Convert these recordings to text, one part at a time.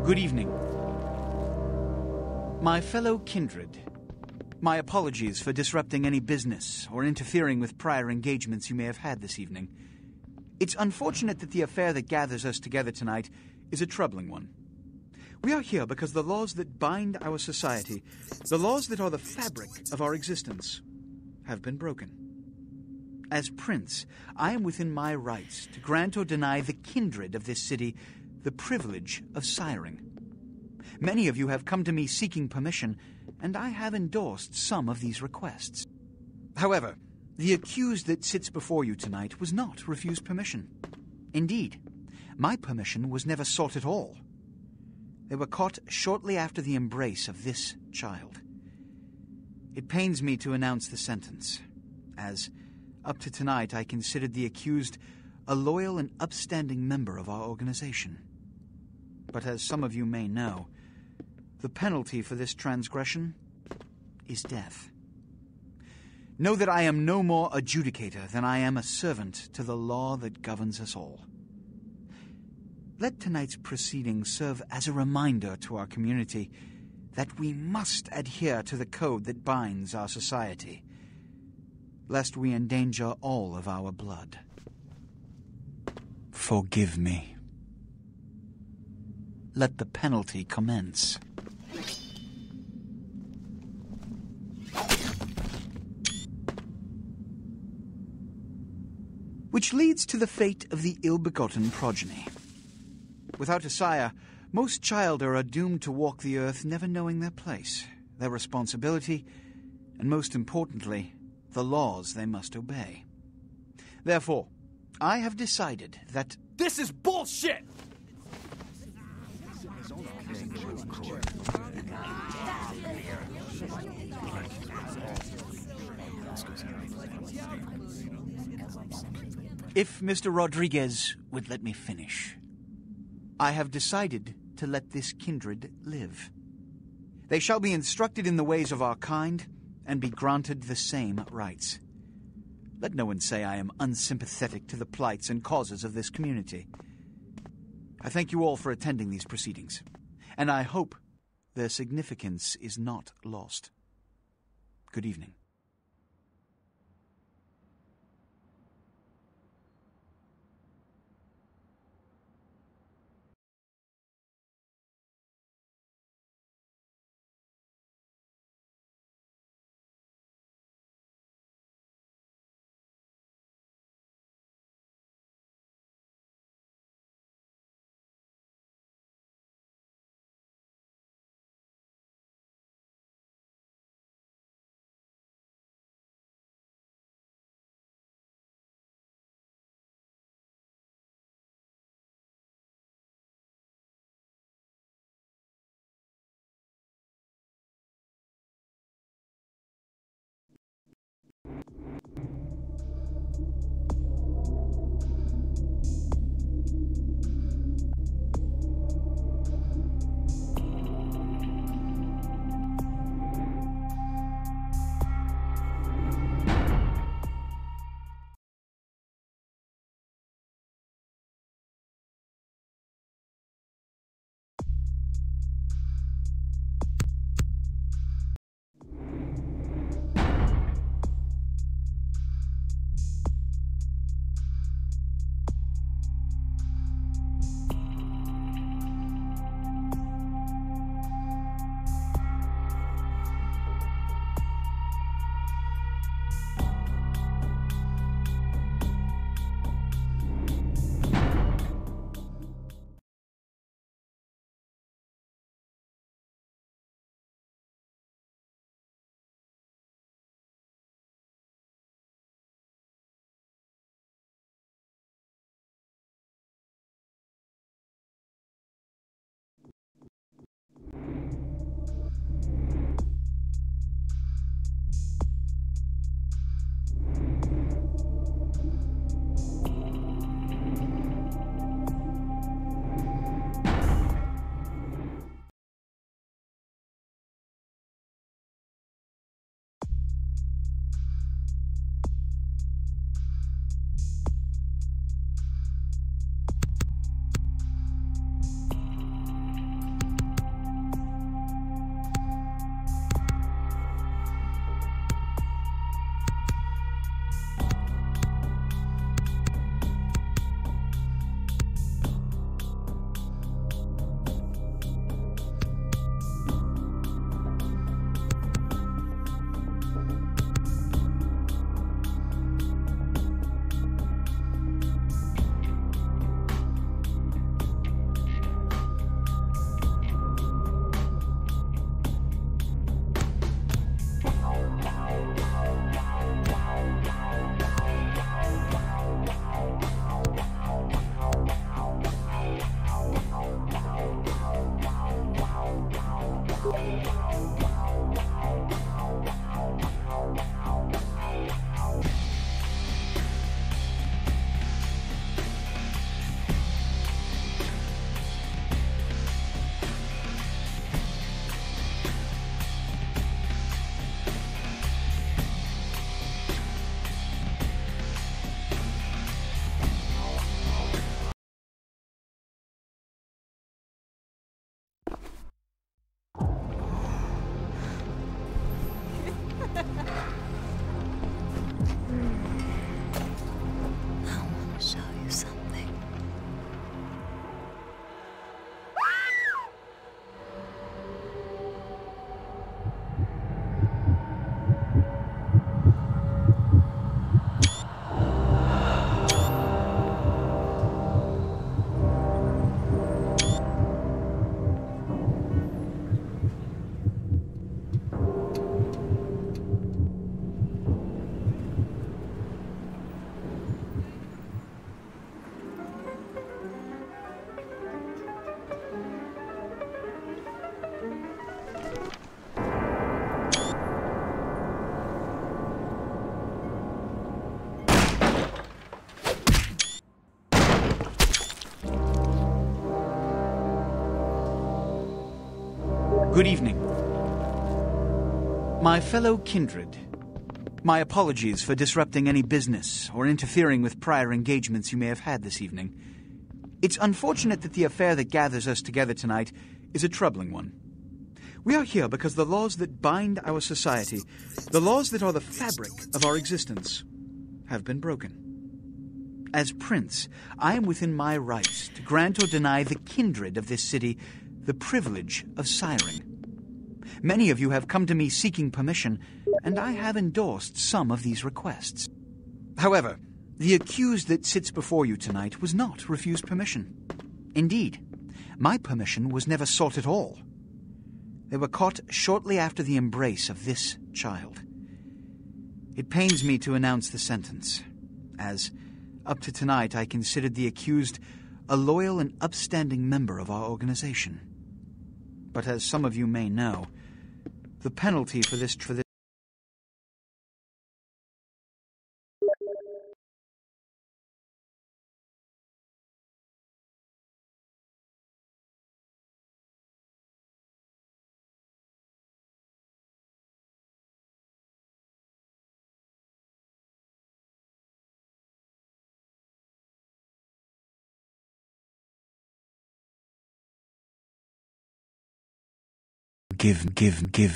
Good evening. My fellow kindred, my apologies for disrupting any business or interfering with prior engagements you may have had this evening. It's unfortunate that the affair that gathers us together tonight is a troubling one. We are here because the laws that bind our society, the laws that are the fabric of our existence, have been broken. As Prince, I am within my rights to grant or deny the kindred of this city the privilege of siring. Many of you have come to me seeking permission, and I have endorsed some of these requests. However, the accused that sits before you tonight was not refused permission. Indeed, my permission was never sought at all. They were caught shortly after the embrace of this child. It pains me to announce the sentence, as up to tonight I considered the accused a loyal and upstanding member of our organization. But as some of you may know, the penalty for this transgression is death. Know that I am no more adjudicator than I am a servant to the law that governs us all. Let tonight's proceedings serve as a reminder to our community that we must adhere to the code that binds our society, lest we endanger all of our blood. Forgive me. Let the penalty commence. Which leads to the fate of the ill-begotten progeny. Without a sire, most childer are doomed to walk the earth never knowing their place, their responsibility, and most importantly, the laws they must obey. Therefore, I have decided that... This is bullshit! If Mr. Rodriguez would let me finish. I have decided to let this kindred live. They shall be instructed in the ways of our kind and be granted the same rights. Let no one say I am unsympathetic to the plights and causes of this community. I thank you all for attending these proceedings, and I hope their significance is not lost. Good evening. Good evening. My fellow kindred, my apologies for disrupting any business or interfering with prior engagements you may have had this evening. It's unfortunate that the affair that gathers us together tonight is a troubling one. We are here because the laws that bind our society, the laws that are the fabric of our existence, have been broken. As Prince, I am within my rights to grant or deny the kindred of this city the privilege of siring. Many of you have come to me seeking permission, and I have endorsed some of these requests. However, the accused that sits before you tonight was not refused permission. Indeed, my permission was never sought at all. They were caught shortly after the embrace of this child. It pains me to announce the sentence, as up to tonight I considered the accused a loyal and upstanding member of our organization. But as some of you may know, the penalty for this give.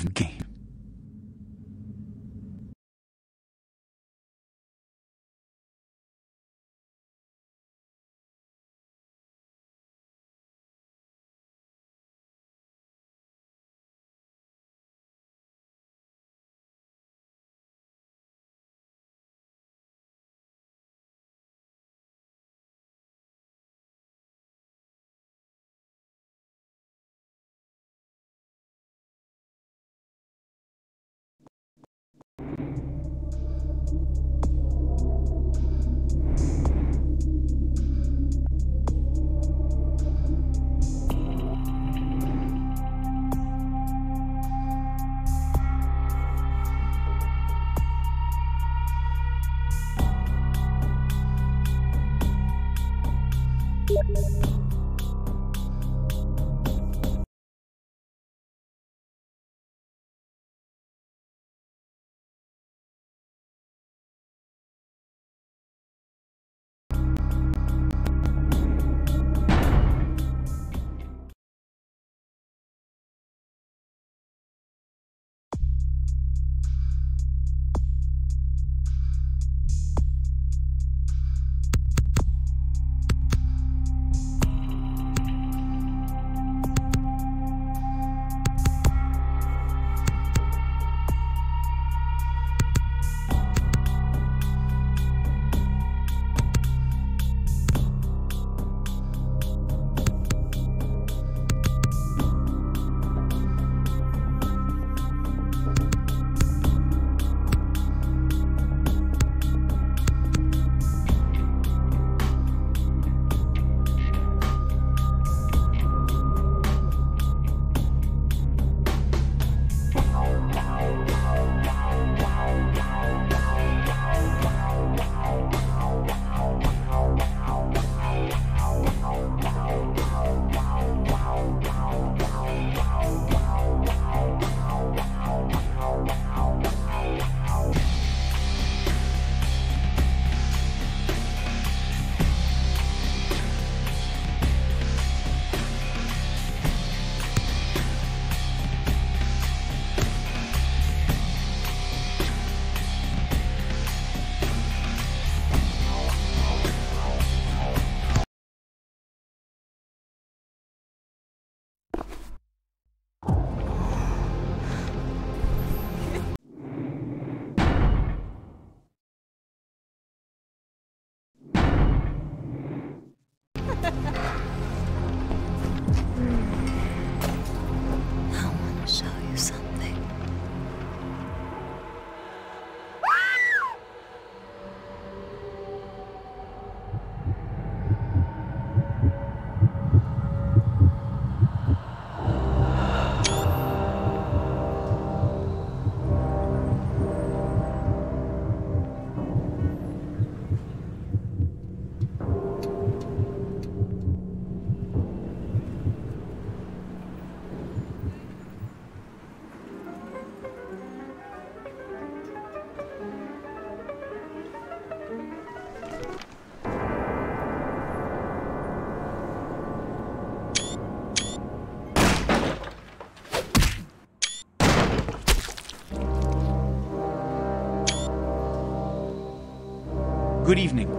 Good evening.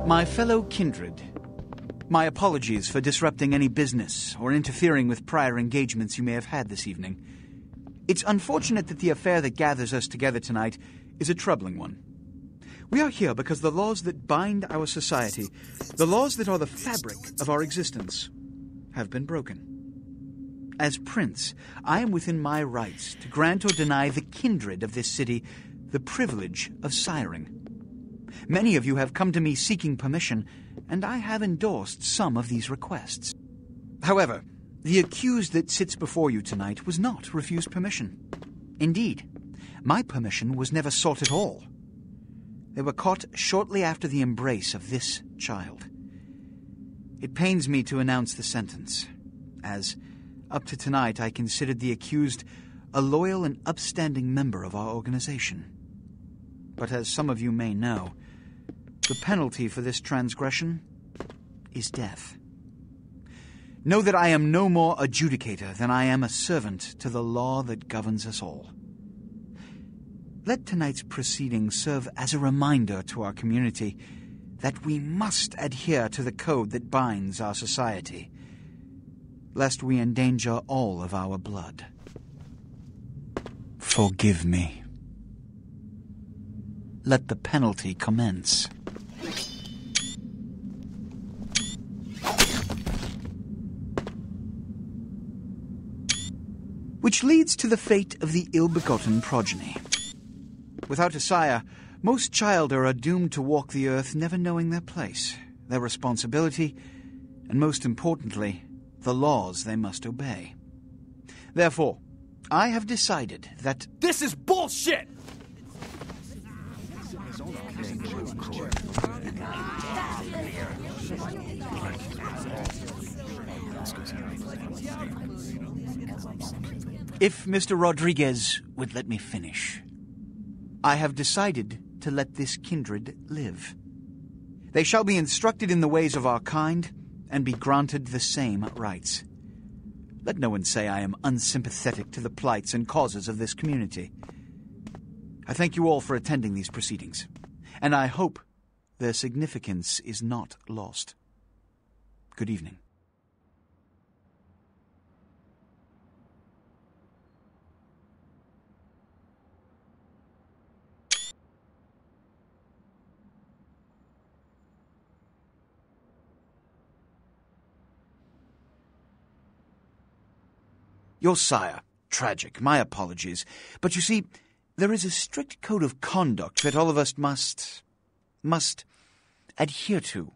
My fellow kindred, my apologies for disrupting any business or interfering with prior engagements you may have had this evening. It's unfortunate that the affair that gathers us together tonight is a troubling one. We are here because the laws that bind our society, the laws that are the fabric of our existence, have been broken. As Prince, I am within my rights to grant or deny the kindred of this city the privilege of siring. Many of you have come to me seeking permission, and I have endorsed some of these requests. However, the accused that sits before you tonight was not refused permission. Indeed, my permission was never sought at all. They were caught shortly after the embrace of this child. It pains me to announce the sentence, as up to tonight I considered the accused a loyal and upstanding member of our organization. But as some of you may know, the penalty for this transgression is death. Know that I am no more adjudicator than I am a servant to the law that governs us all. Let tonight's proceedings serve as a reminder to our community that we must adhere to the code that binds our society, lest we endanger all of our blood. Forgive me. Let the penalty commence. Which leads to the fate of the ill-begotten progeny. Without a sire, most children are doomed to walk the earth never knowing their place, their responsibility, and most importantly, the laws they must obey. Therefore, I have decided that... This is bullshit! If Mr. Rodriguez would let me finish. I have decided to let this kindred live. They shall be instructed in the ways of our kind and be granted the same rights. Let no one say I am unsympathetic to the plights and causes of this community. I thank you all for attending these proceedings, and I hope their significance is not lost. Good evening. Your sire, tragic, my apologies. But you see, there is a strict code of conduct that all of us must adhere to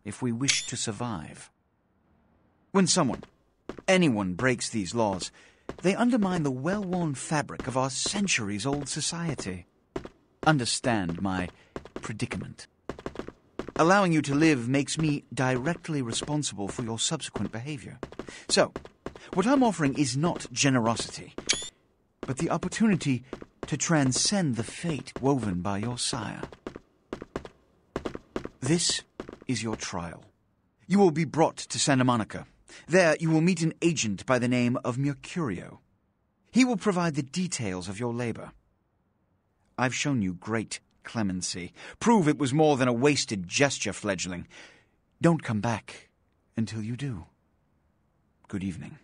if we wish to survive. When anyone breaks these laws, they undermine the well-worn fabric of our centuries-old society. Understand my predicament. Allowing you to live makes me directly responsible for your subsequent behavior. So, what I'm offering is not generosity, but the opportunity to transcend the fate woven by your sire. This is your trial. You will be brought to Santa Monica. There you will meet an agent by the name of Mercurio. He will provide the details of your labor. I've shown you great clemency. Prove it was more than a wasted gesture, fledgling. Don't come back until you do. Good evening.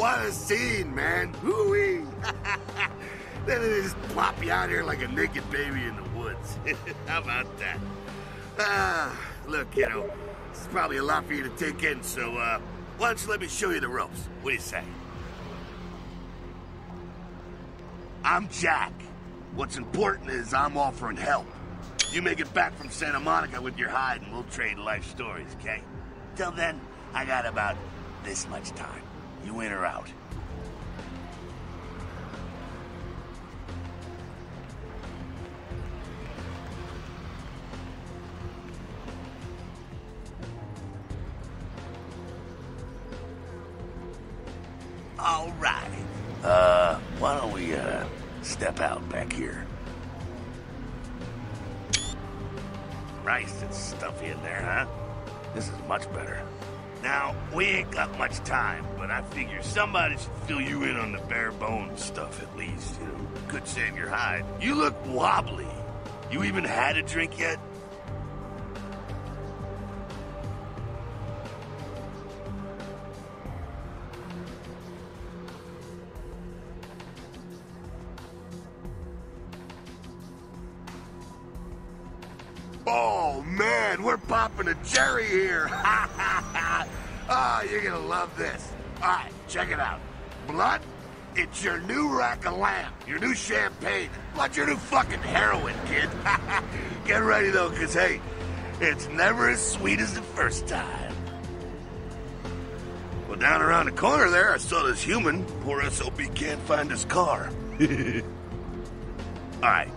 What a scene, man. Hoo-wee. Then they just plop you out here like a naked baby in the woods. How about that? Look, you know, this is probably a lot for you to take in, so, why don't you let me show you the ropes? What do you say? I'm Jack. What's important is I'm offering help. You make it back from Santa Monica with your hide and we'll trade life stories, okay? Till then, I got about this much time. You in or out? All right. Why don't we, step out back here? Christ, it's stuffy in there, huh? This is much better. Now, we ain't got much time, but I figure somebody should fill you in on the bare bones stuff at least, you know. Could save your hide. You look wobbly. You even had a drink yet? Oh, man, we're popping a cherry here. Oh, you're gonna love this. All right, check it out. Blood, it's your new rack of lamb, your new champagne. Blood's your new fucking heroin, kid. Get ready, though, because, hey, it's never as sweet as the first time. Well, down around the corner there, I saw this human. Poor SOB can't find his car. All right.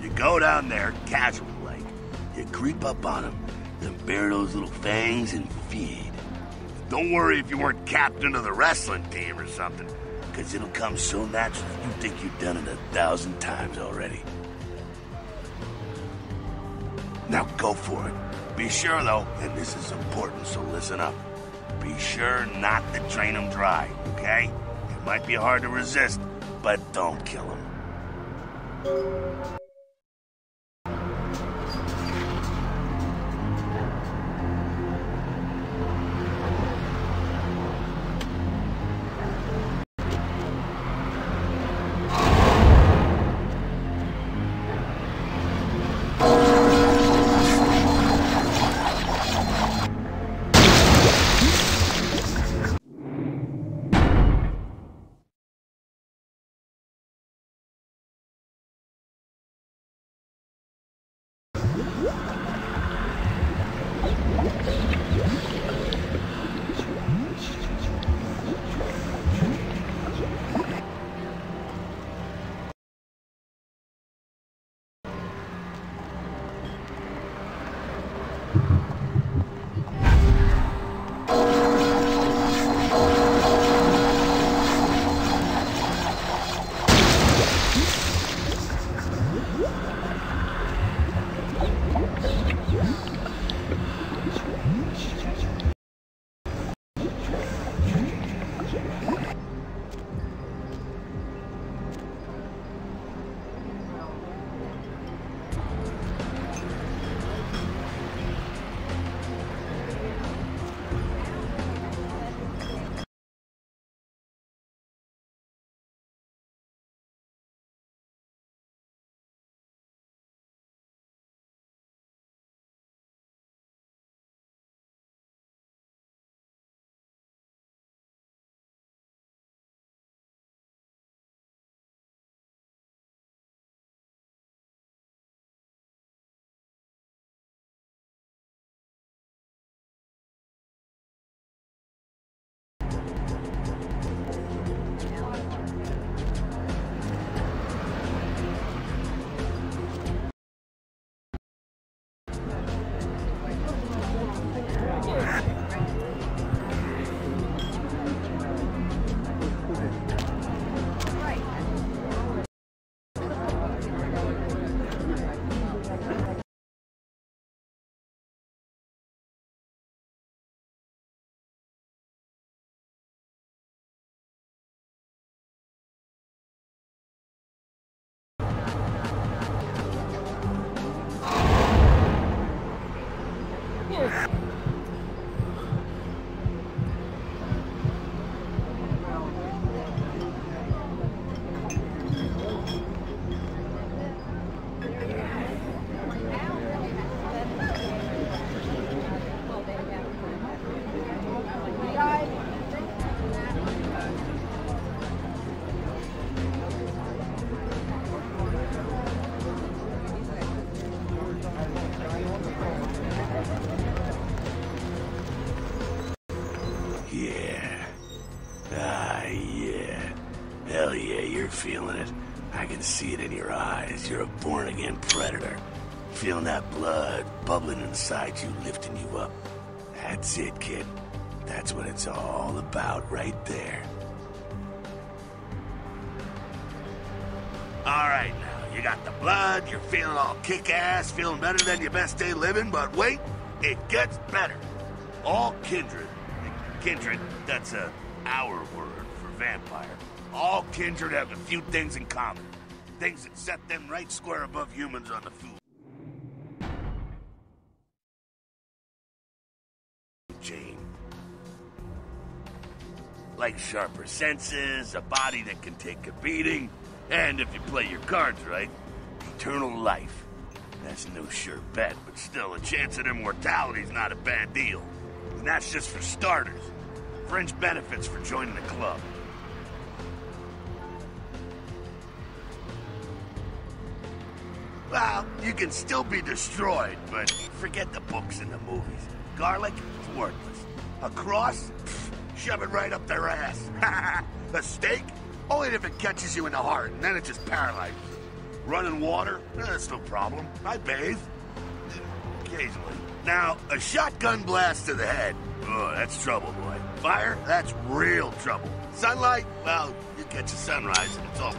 You go down there, casual like. You creep up on him, then bare those little fangs and feed. Don't worry if you weren't captain of the wrestling team or something, because it'll come so natural you think you've done it 1,000 times already. Now go for it. Be sure, though, and this is important, so listen up. Be sure not to drain him dry, okay? It might be hard to resist, but don't kill him. feeling it. I can see it in your eyes. You're a born-again predator. Feeling that blood bubbling inside you, lifting you up. That's it, kid. That's what it's all about right there. Alright now, you got the blood, you're feeling all kick-ass, feeling better than your best day living, but wait, it gets better. All kindred, that's our word for vampire. All kindred have a few things in common. Things that set them right square above humans on the food chain. Like sharper senses, a body that can take a beating, and if you play your cards right, eternal life. That's no sure bet, but still, a chance at immortality's not a bad deal. And that's just for starters. Fringe benefits for joining the club. Well, you can still be destroyed, but forget the books and the movies. Garlic, it's worthless. A cross? Pfft, shove it right up their ass. A stake? Only if it catches you in the heart, and then it just paralyzes you. Running water? That's no problem. I bathe. Occasionally. Now, a shotgun blast to the head. Oh, that's trouble, boy. Fire? That's real trouble. Sunlight? Well, you catch a sunrise and it's all.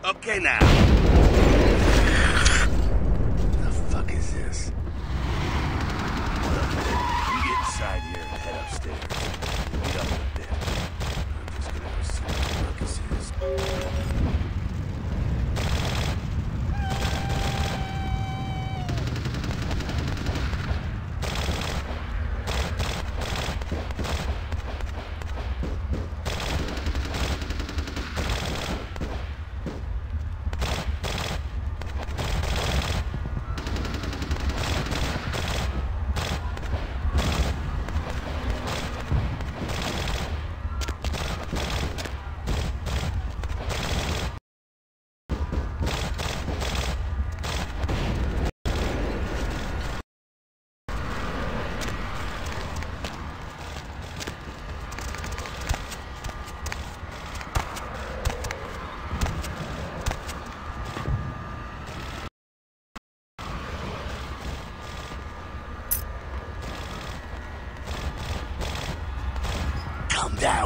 Okay, now. The fuck is this? You get inside here and head upstairs. Meet up with them. I'm just gonna go see what the ruckus is.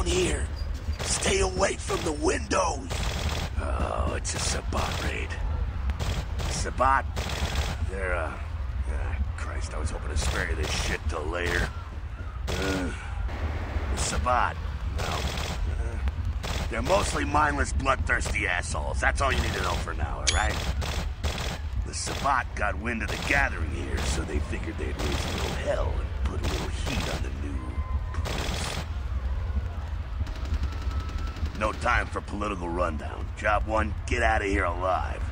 here. Stay away from the windows. Oh, it's a Sabbat raid. Sabbat? They're, Christ, I was hoping to spare you this shit till later. The Sabbat, no. They're mostly mindless, bloodthirsty assholes. That's all you need to know for now, alright? The Sabbat got wind of the gathering here, so they figured they'd raise a little hell and put a little heat on the new prince. No time for political rundown. Job one, get out of here alive.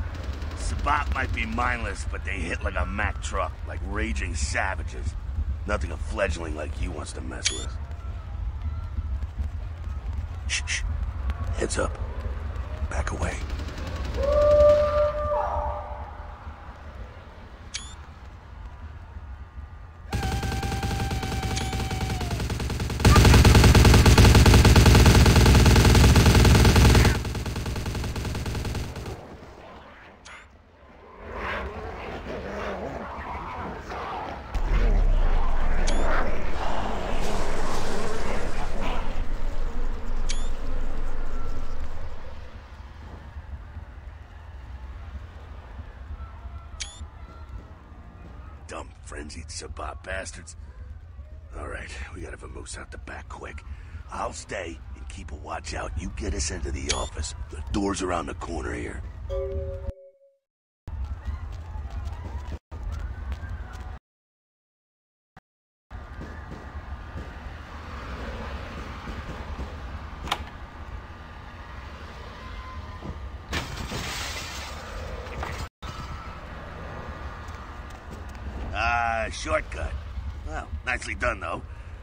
Sabbat might be mindless, but they hit like a Mack truck, like raging savages. Nothing a fledgling like you wants to mess with. Shh. Heads up. Back away. Dumb, frenzied Sabbat bastards. Alright, we gotta vamoose out the back quick. I'll stay and keep a watch out. You get us into the office. The door's around the corner here. Shortcut. Well, nicely done, though.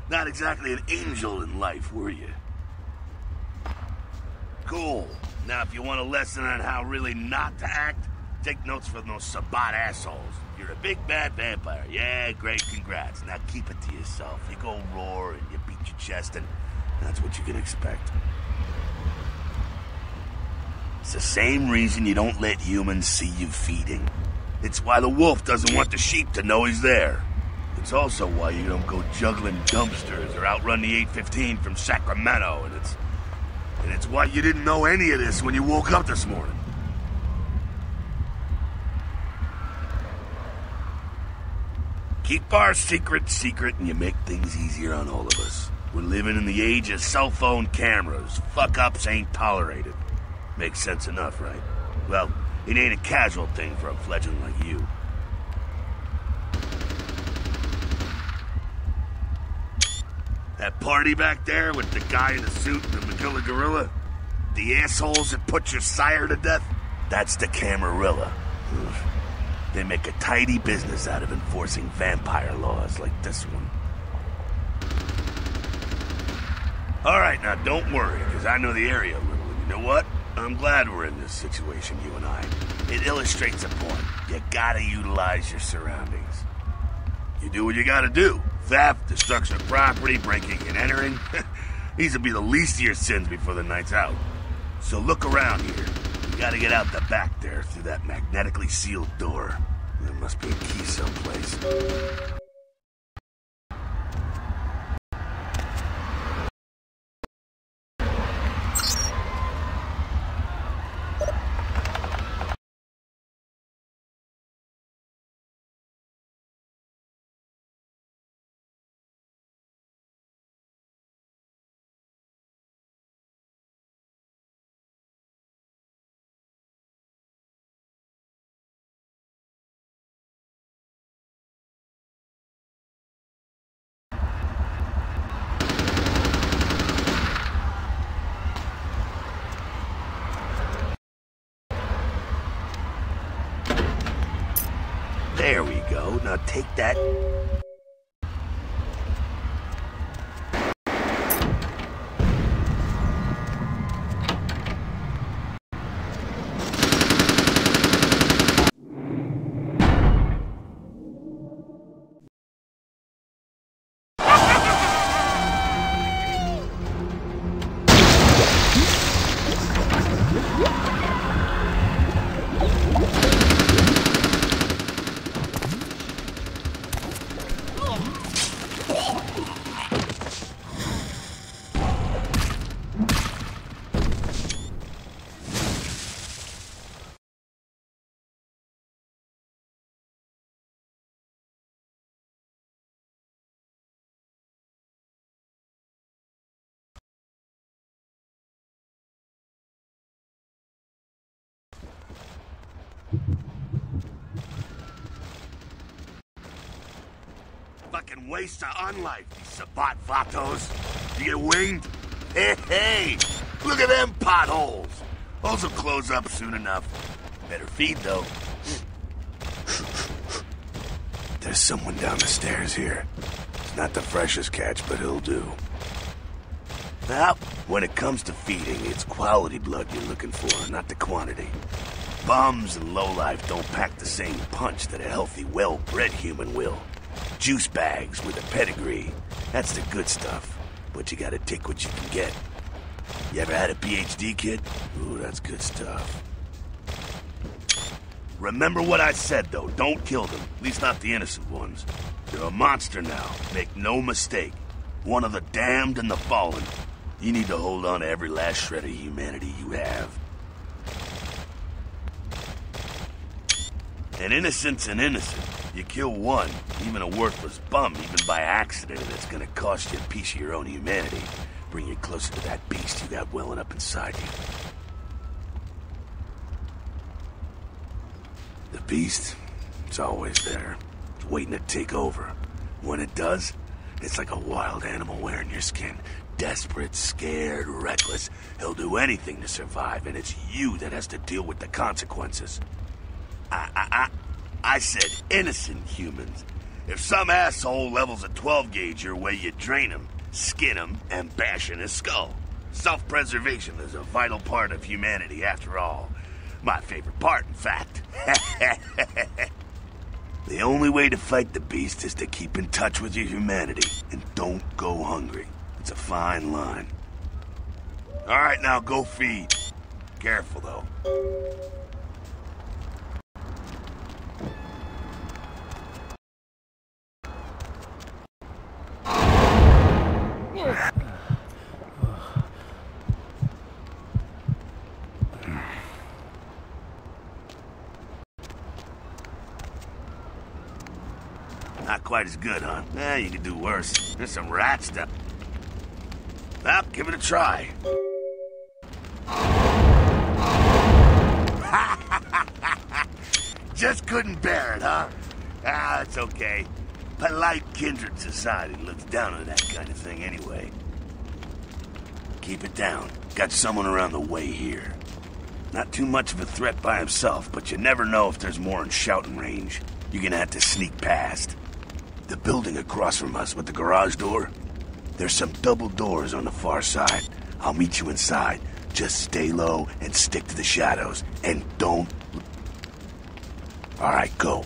Not exactly an angel in life, were you? Cool. Now, if you want a lesson on how really not to act, take notes from those Sabbat assholes. You're a big bad vampire. Yeah, great, congrats. Now keep it to yourself. You go roar and you beat your chest, and that's what you can expect. It's the same reason you don't let humans see you feeding. It's why the wolf doesn't want the sheep to know he's there. It's also why you don't go juggling dumpsters or outrun the 815 from Sacramento, and it's why you didn't know any of this when you woke up this morning. Keep our secret, and you make things easier on all of us. We're living in the age of cell phone cameras. Fuck-ups ain't tolerated. Makes sense enough, right? Well, it ain't a casual thing for a fledgling like you. That party back there with the guy in the suit and the Magilla Gorilla? The assholes that put your sire to death? That's the Camarilla. They make a tidy business out of enforcing vampire laws like this one. Alright, now don't worry, because I know the area a little, and you know what? I'm glad we're in this situation, you and I. It illustrates a point. You gotta utilize your surroundings. You do what you gotta do. Theft, destruction of property, breaking and entering. These will be the least of your sins before the night's out. So look around here. You gotta get out the back there through that magnetically sealed door. There must be a key someplace. There we go. Now take that. Fucking waste of unlife, these Sabat Vatos. You get winged? Hey! Look at them potholes! Those will close up soon enough. Better feed, though. There's someone down the stairs here. It's not the freshest catch, but he'll do. Well, when it comes to feeding, it's quality blood you're looking for, not the quantity. Bums and lowlife don't pack the same punch that a healthy, well-bred human will. Juice bags with a pedigree. That's the good stuff. But you gotta take what you can get. You ever had a PhD, kid? Ooh, that's good stuff. Remember what I said, though. Don't kill them. At least not the innocent ones. You're a monster now. Make no mistake. One of the damned and the fallen. You need to hold on to every last shred of humanity you have. An innocent's an innocent. You kill one, even a worthless bum, even by accident, and it's gonna cost you a piece of your own humanity. Bring you closer to that beast you got welling up inside you. The beast, it's always there. It's waiting to take over. When it does, it's like a wild animal wearing your skin. Desperate, scared, reckless. He'll do anything to survive, and it's you that has to deal with the consequences. I said innocent humans. If some asshole levels a 12 gauge your way, you drain him, skin him, and bash in his skull. Self-preservation is a vital part of humanity, after all. My favorite part, in fact. The only way to fight the beast is to keep in touch with your humanity, and don't go hungry. It's a fine line. All right, now go feed. Careful, though. Not quite as good, huh? Eh, you could do worse. There's some rat stuff. Well, give it a try. Just couldn't bear it, huh? Ah, it's okay. Polite kindred society looks down on that kind of thing anyway. Keep it down. Got someone around the way here. Not too much of a threat by himself, but you never know if there's more in shouting range. You're gonna have to sneak past. The building across from us with the garage door, there's some double doors on the far side. I'll meet you inside. Just stay low and stick to the shadows. And don't... All right, go.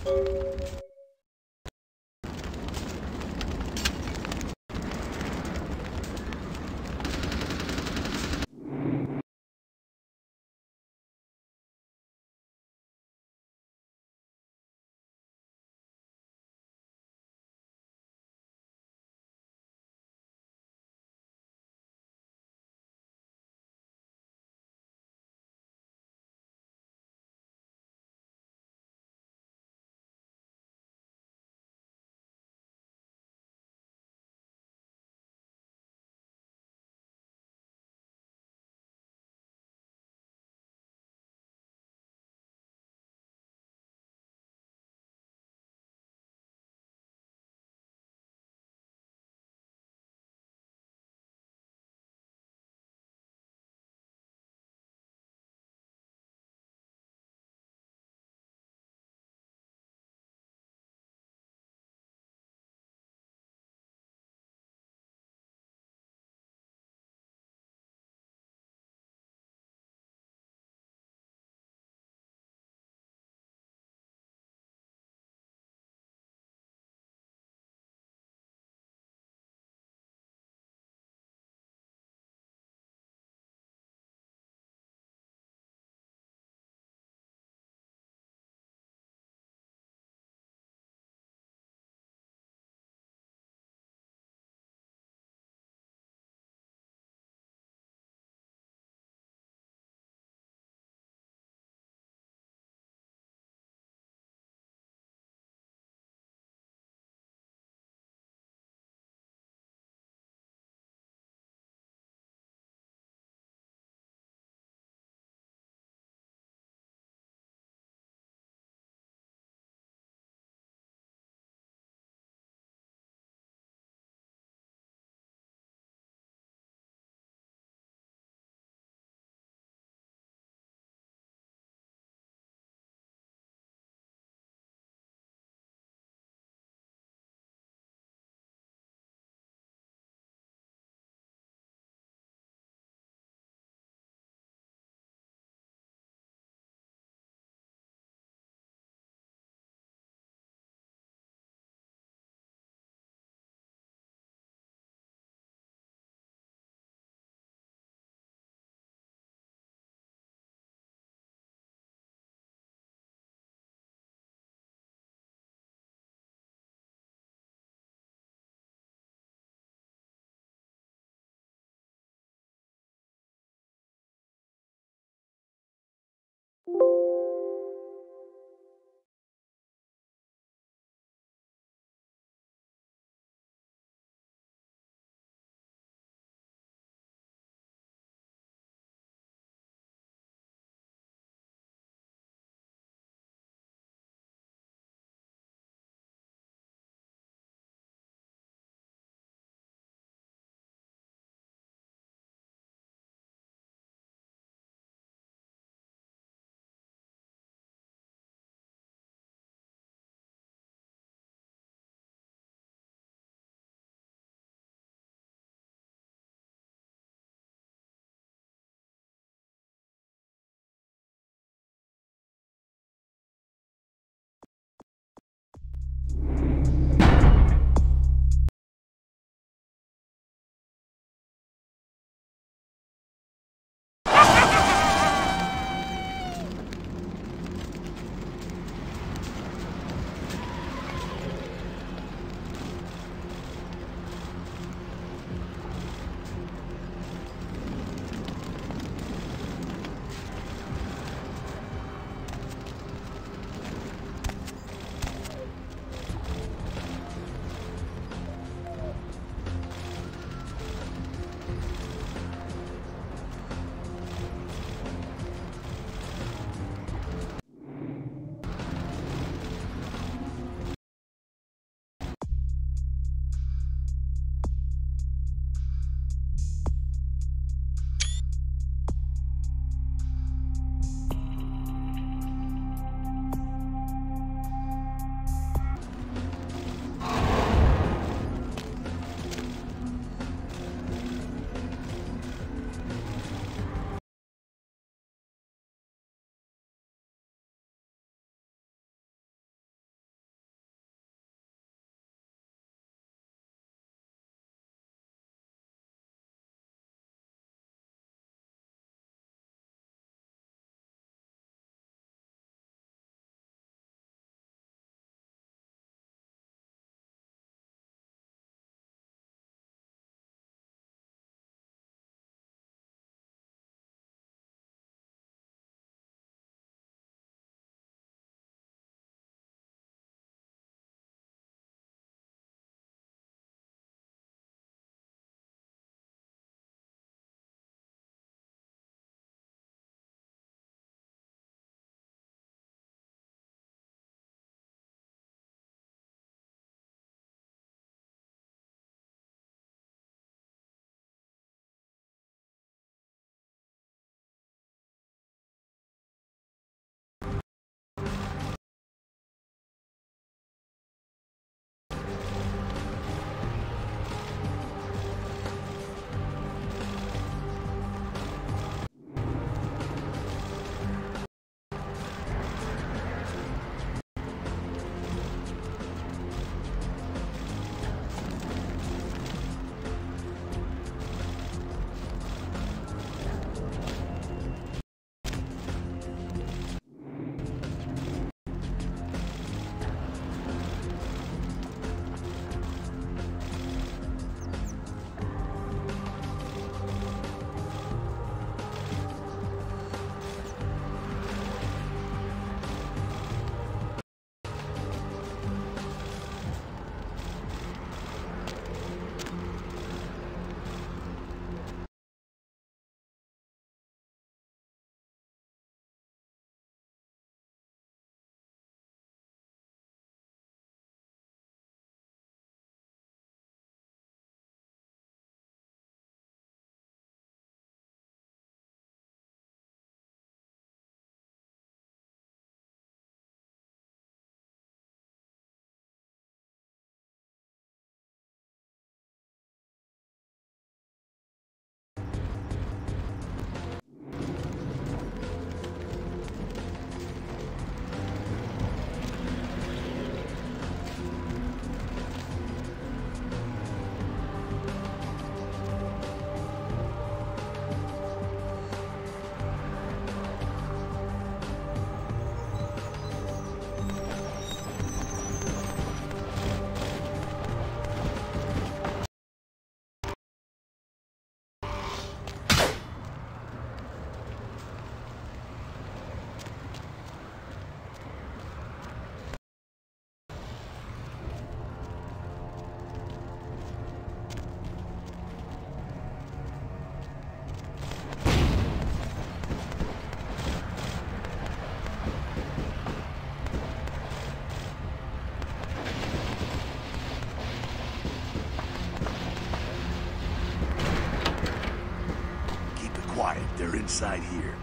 inside here.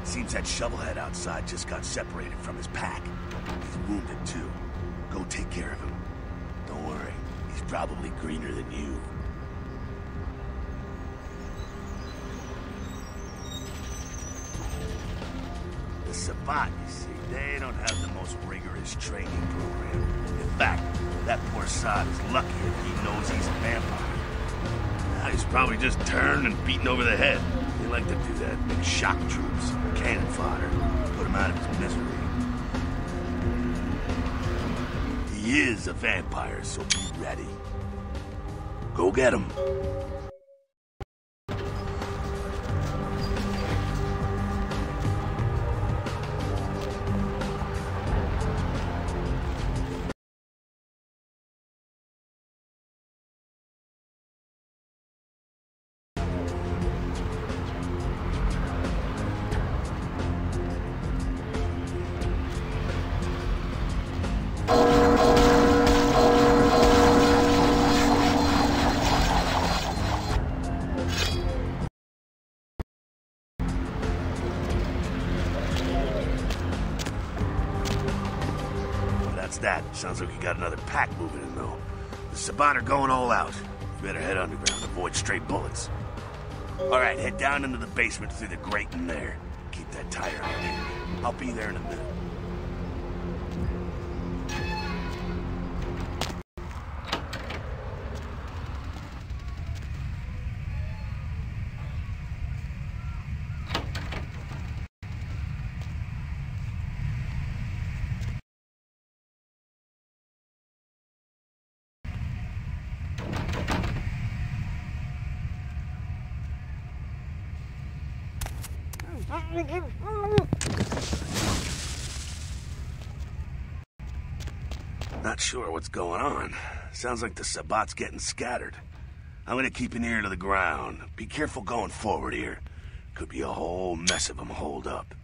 Seems that shovelhead outside just got separated from his pack. He's wounded too. Go take care of him. Don't worry, he's probably greener than you. The Sabbat, you see, they don't have the most rigorous training program. In fact, that poor sod is lucky if he knows he's a vampire. Now, he's probably just turned and beaten over the head. They like to do that. Big shock troops, cannon fodder, put him out of his misery. He is a vampire, so be ready. Go get him. That. Sounds like you got another pack moving in, though. The Sabbat are going all out. You better head underground, avoid straight bullets. Alright, head down into the basement through the grate in there. Keep that tire on me. I'll be there in a minute. Not sure what's going on. Sounds like the Sabbat's getting scattered. I'm gonna keep an ear to the ground. Be careful going forward here. Could be a whole mess of them holed up.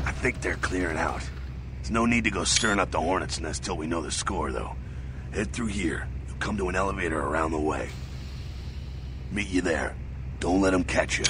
I think they're clearing out. There's no need to go stirring up the hornet's nest till we know the score, though. Head through here. You'll come to an elevator around the way. Meet you there. Don't let them catch you.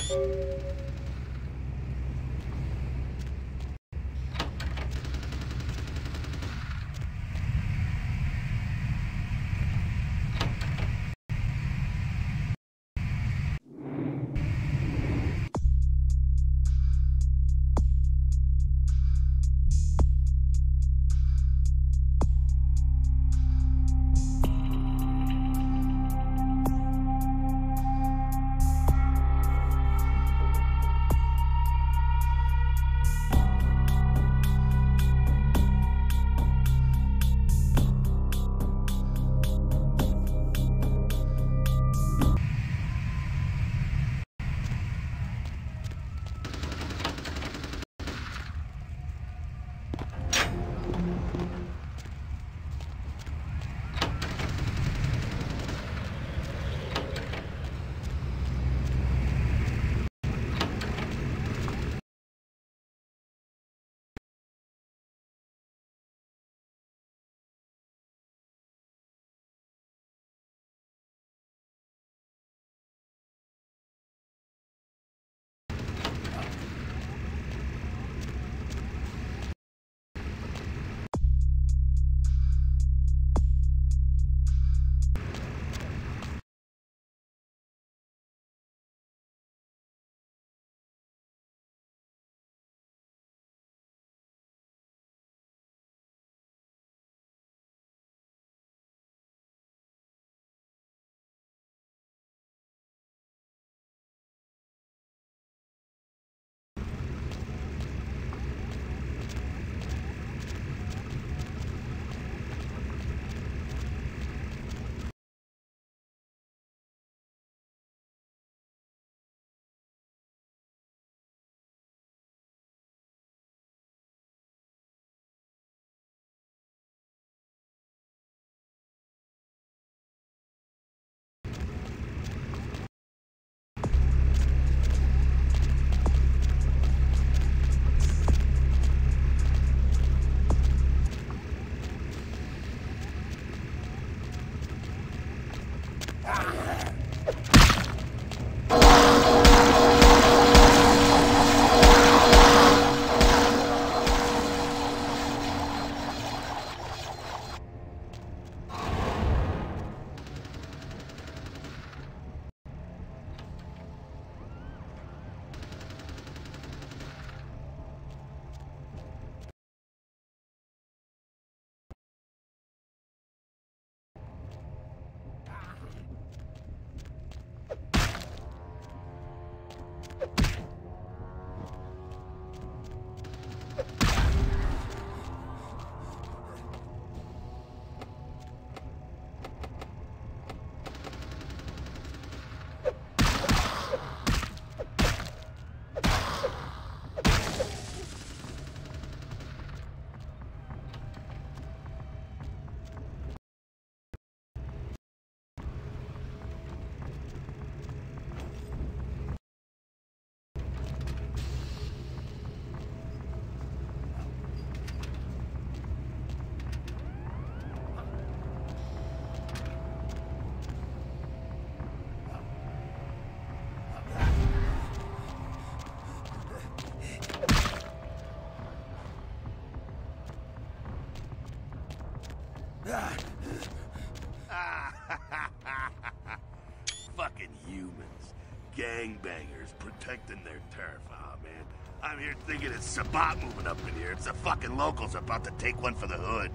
Fucking humans. Gangbangers protecting their turf. Oh, man. I'm here thinking it's Sabat moving up in here. It's the fucking locals about to take one for the hood.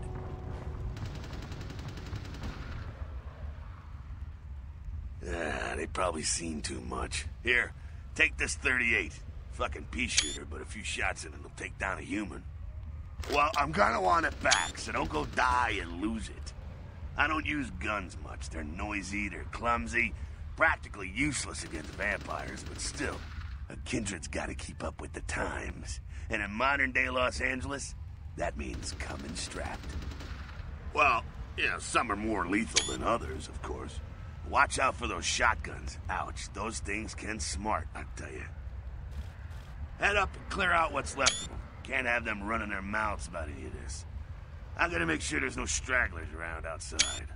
They probably seen too much. Here, take this 38. Fucking pea shooter, but a few shots in it'll take down a human. Well, I'm gonna want it back, so don't go die and lose it. I don't use guns much. They're noisy, they're clumsy, practically useless against vampires, but still, a kindred's gotta keep up with the times. And in modern-day Los Angeles, that means coming strapped. Well, you know, some are more lethal than others, of course. Watch out for those shotguns. Ouch, those things can smart, I tell you. Head up and clear out what's left of them. Can't have them running their mouths about any of this. I'm gonna make sure there's no stragglers around outside.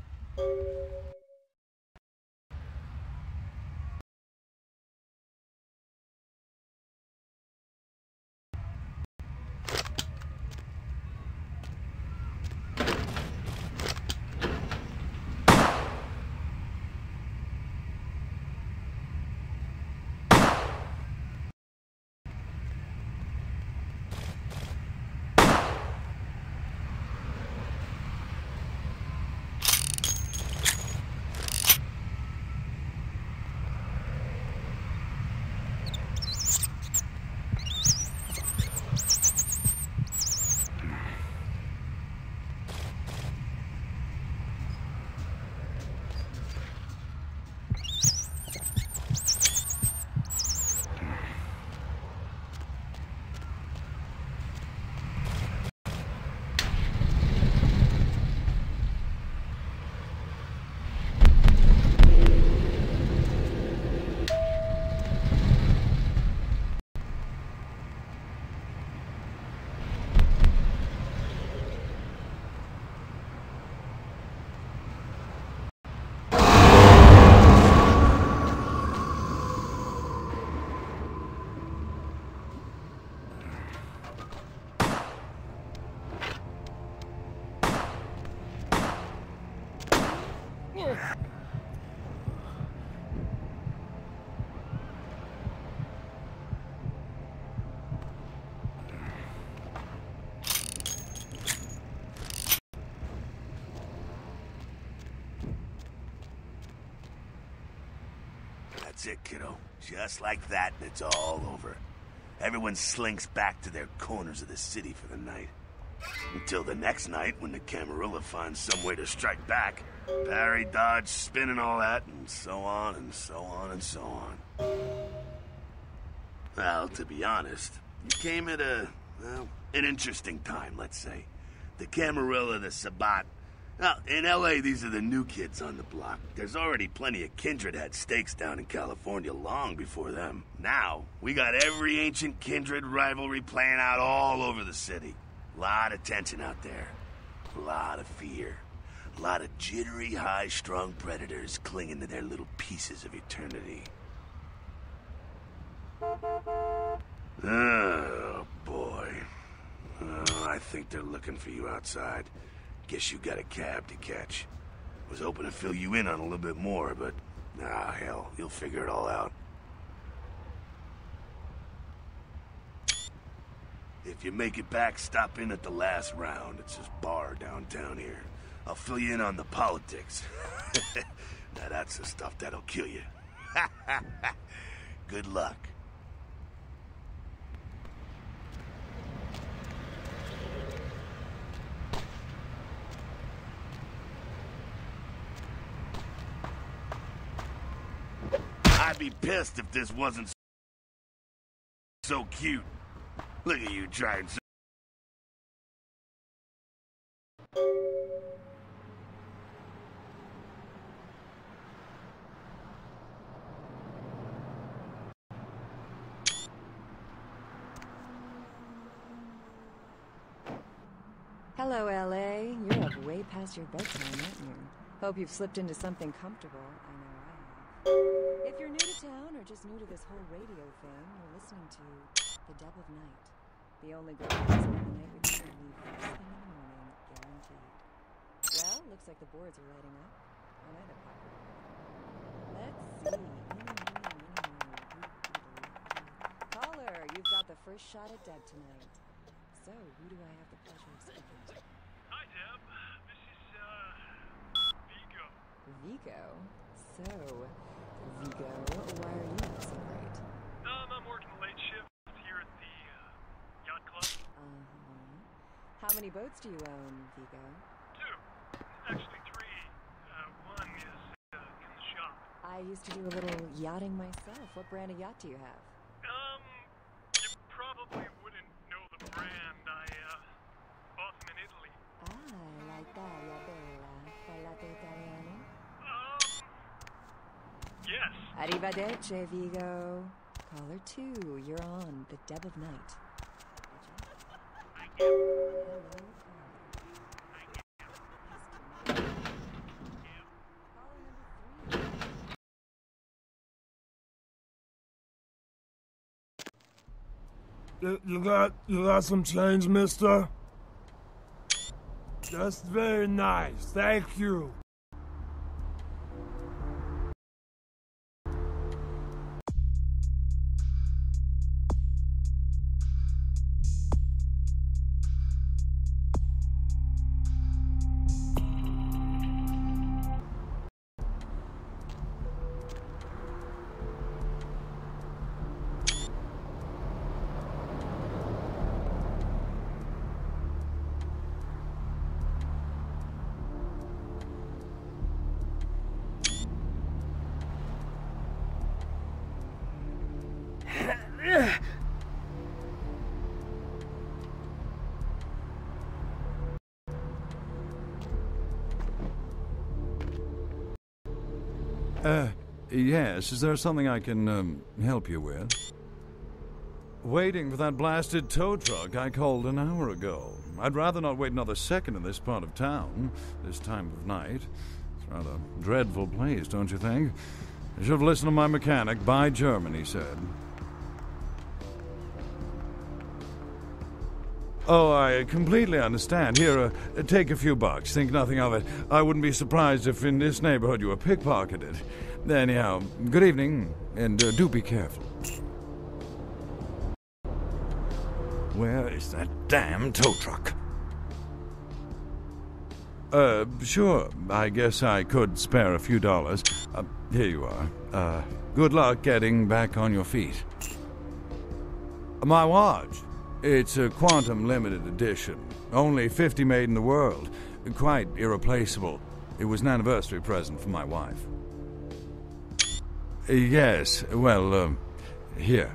That's it, kiddo. Just like that, and it's all over. Everyone slinks back to their corners of the city for the night. Until the next night, when the Camarilla finds some way to strike back. Parry, dodge, spin and all that, and so on, and so on, and so on. Well, to be honest, you came at an interesting time, let's say. The Camarilla, the Sabat. Now, in L.A., these are the new kids on the block. There's already plenty of kindred had stakes down in California long before them. Now, we got every ancient kindred rivalry playing out all over the city. A lot of tension out there. A lot of fear. A lot of jittery, high-strung predators clinging to their little pieces of eternity. Oh, boy. Oh, I think they're looking for you outside. Guess you got a cab to catch. Was hoping to fill you in on a little bit more, but... ah, hell, you'll figure it all out. If you make it back, stop in at the last round. It's this bar downtown here. I'll fill you in on the politics. Now that's the stuff that'll kill you. Good luck. I'd be pissed if this wasn't so cute. Look at you trying so... Hello, L.A. You're up way past your bedtime, aren't you? Hope you've slipped into something comfortable. I know I have. If you're new to town or just new to this whole radio thing, you're listening to The Dub of Night. The only girl who spend the night with you will leave first thing in the morning, guaranteed. Well, looks like the boards are lighting up. Another part. Let's see. Caller, you've got the first shot at Deb tonight. So, who do I have the pleasure of speaking to? Hi, Deb. This is, Vigo. Vigo? So, Vigo, why are you not so great? I'm working the late shift here at the, yacht club. How many boats do you own, Vigo? 2. Actually 3. One is, in the shop. I used to do a little yachting myself. What brand of yacht do you have? You probably wouldn't know the brand. I, bought them in Italy. La Italia bella. Parlate italiano? Yes. Arrivederci, Vigo. Caller 2, you're on the Deb of Night. Thank you. You got some change, mister? That's very nice. Thank you. Yes, is there something I can, help you with? Waiting for that blasted tow truck I called an hour ago. I'd rather not wait another second in this part of town, this time of night. It's a rather dreadful place, don't you think? I should have listened to my mechanic. Buy German, he said. Oh, I completely understand. Here, take a few bucks. Think nothing of it. I wouldn't be surprised if in this neighborhood you were pickpocketed. Anyhow, good evening, and do be careful. Where is that damn tow truck? Sure. I guess I could spare a few dollars. Here you are. Good luck getting back on your feet. My watch. It's a quantum limited edition. Only 50 made in the world. Quite irreplaceable. It was an anniversary present for my wife. Yes, well, here.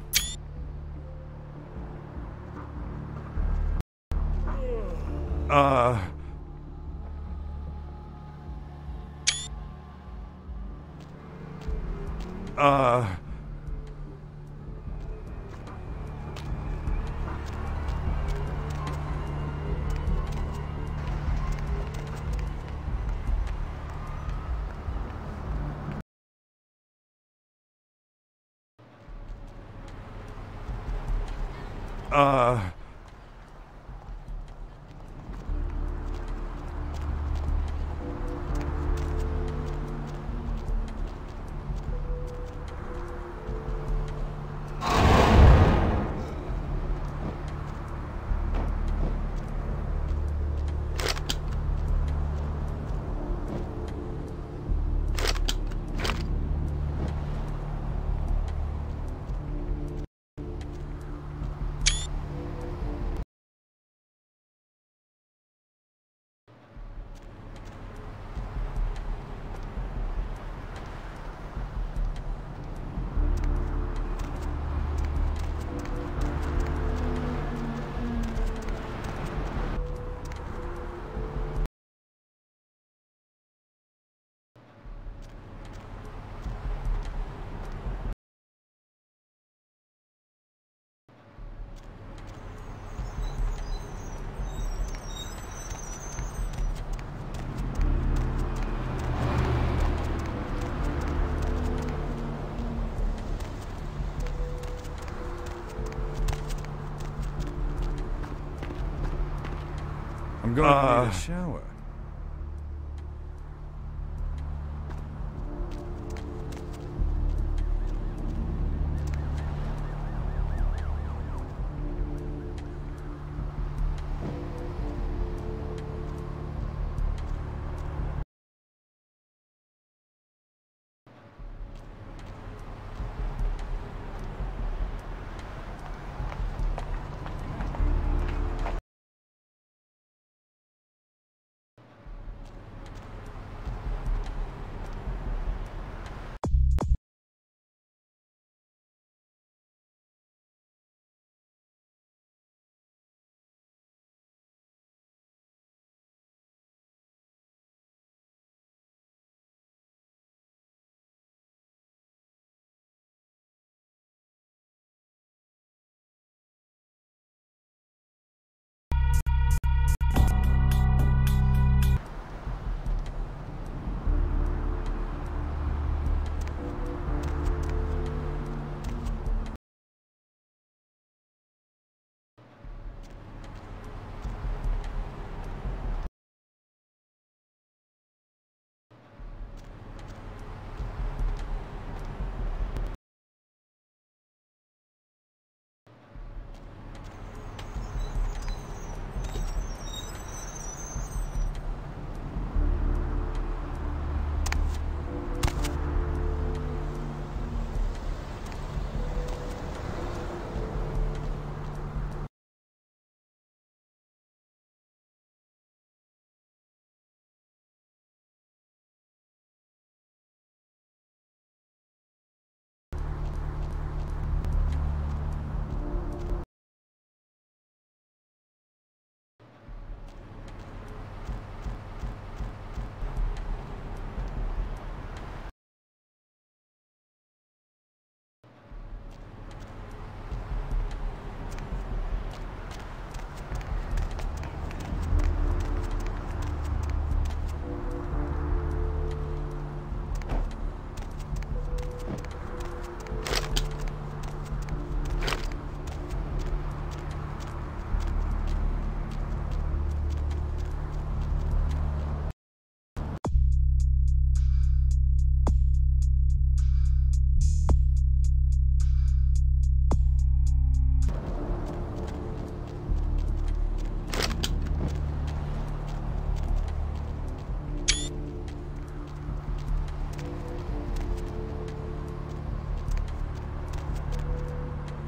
I'm going to need a shower.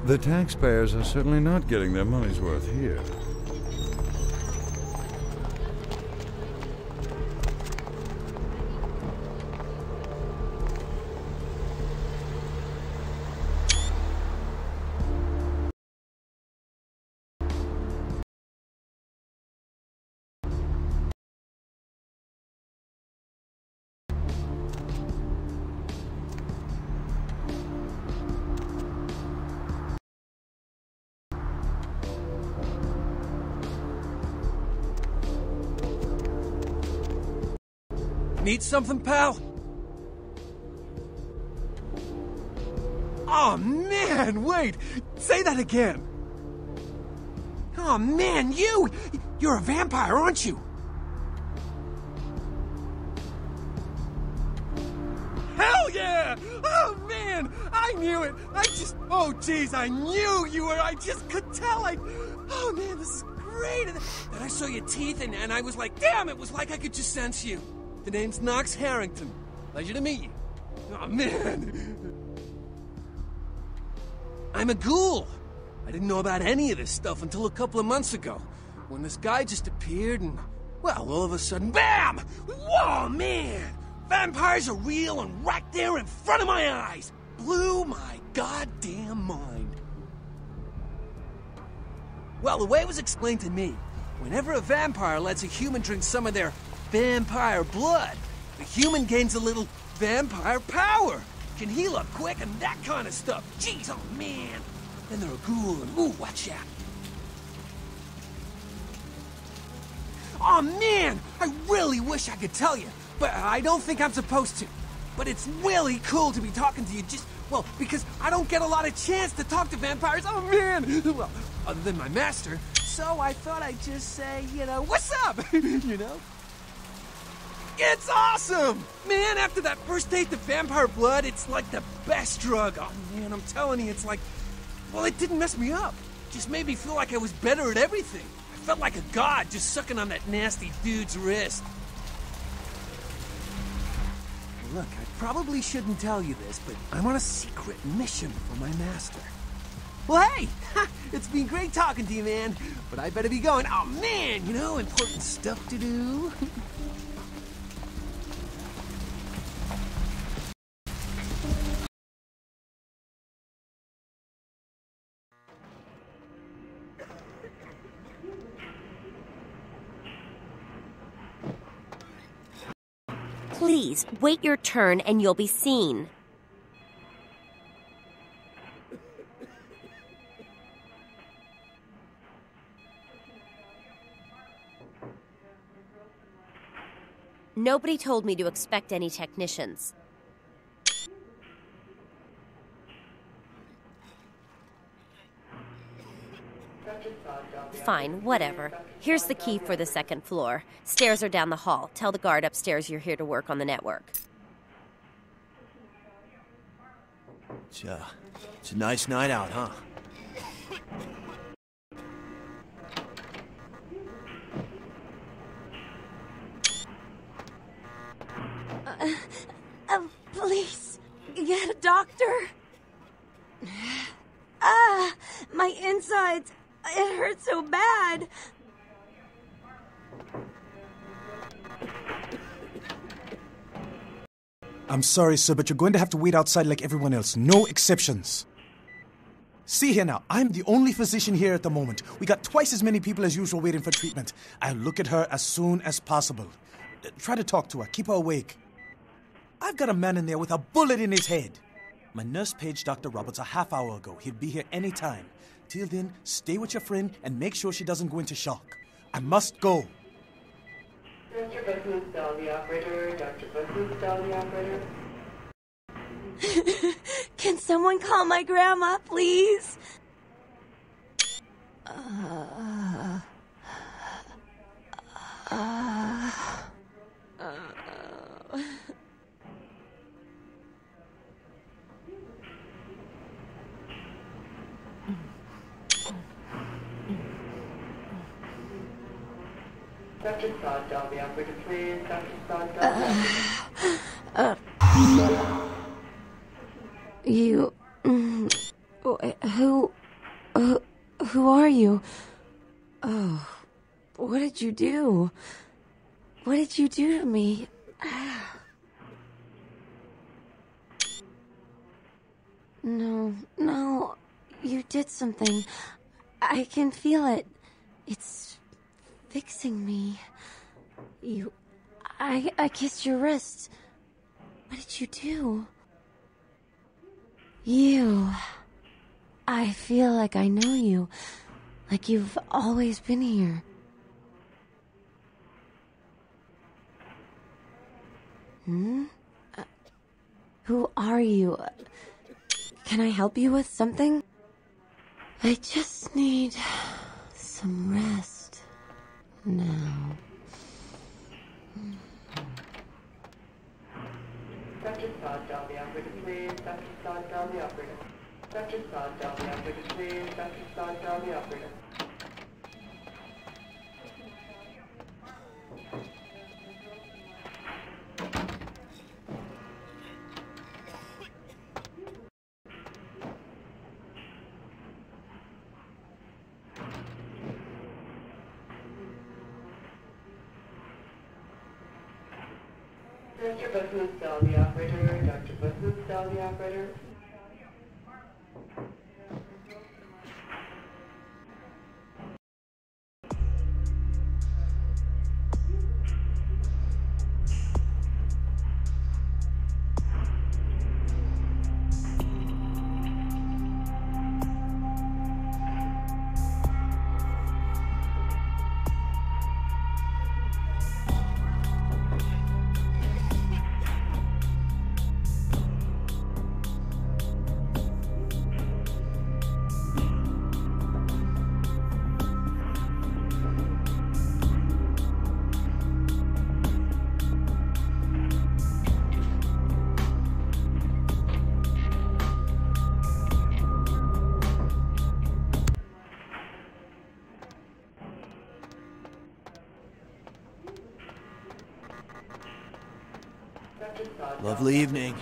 The taxpayers are certainly not getting their money's worth here. Need something, pal? Oh, man, wait! Say that again! Oh, man, you're a vampire, aren't you? Hell yeah! Oh, man, I knew it! Oh, jeez, I knew you were, I just could tell, oh, man, this is great! And then I saw your teeth, and I was like, damn, it was like I could just sense you. The name's Knox Harrington. Pleasure to meet you. Oh, man. I'm a ghoul. I didn't know about any of this stuff until a couple of months ago, when this guy just appeared and, well, all of a sudden, BAM! Whoa, man! Vampires are real and right there in front of my eyes. Blew my goddamn mind. Well, the way it was explained to me, whenever a vampire lets a human drink some of their vampire blood, the human gains a little vampire power, can heal up quick and that kind of stuff. Jeez, oh man. Then they're a ghoul and ooh, watch out. Oh man, I really wish I could tell you, but I don't think I'm supposed to. But it's really cool to be talking to you well, because I don't get a lot of chance to talk to vampires. Oh man, well, other than my master, so I thought I'd just say, what's up, It's awesome! Man, after that first taste of vampire blood, it's like the best drug. Oh, man, I'm telling you, it's like... Well, it didn't mess me up. It just made me feel like I was better at everything. I felt like a god just sucking on that nasty dude's wrist. Look, I probably shouldn't tell you this, but I'm on a secret mission for my master. Well, hey! It's been great talking to you, man. But I better be going. Oh, man, important stuff to do. Please, wait your turn and you'll be seen. Nobody told me to expect any technicians. Fine, whatever. Here's the key for the second floor. Stairs are down the hall. Tell the guard upstairs you're here to work on the network. It's a nice night out, huh? Please, get a doctor. My insides. It hurts so bad. I'm sorry, sir, but you're going to have to wait outside like everyone else. No exceptions. See here now, I'm the only physician here at the moment. We got twice as many people as usual waiting for treatment. I'll look at her as soon as possible. Try to talk to her. Keep her awake. I've got a man in there with a bullet in his head. My nurse paged Dr. Roberts a half hour ago. He'll be here any time. Till then, stay with your friend and make sure she doesn't go into shock. I must go. Dr. Buckman, dial the operator. Dr. Buckman, dial the operator. Can someone call my grandma, please? Dr. Sod, dial the operator, please. Dr. Sod, dial the You... Who... Who are you? Oh, what did you do? What did you do to me? No, you did something. I can feel it. It's fixing me. I kissed your wrist. What did you do? You. I feel like I know you. Like you've always been here. Who are you? Can I help you with something? I just need some rest now. Dr. Sod, dial the operator, please. Dr. Sod, dial the operator. Dr. Sod, dial the operator, please. Dr. Sod, dial the operator. Dr. Business, dial the operator. Dr. Business, dial the operator. Lovely evening.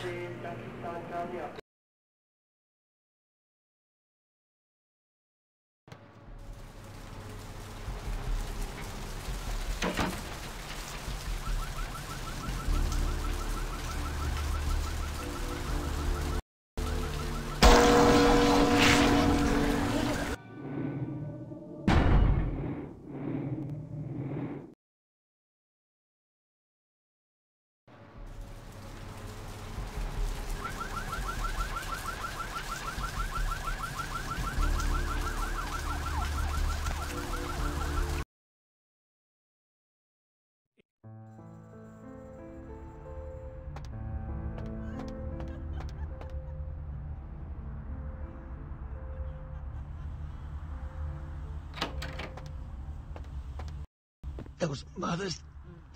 Those mothers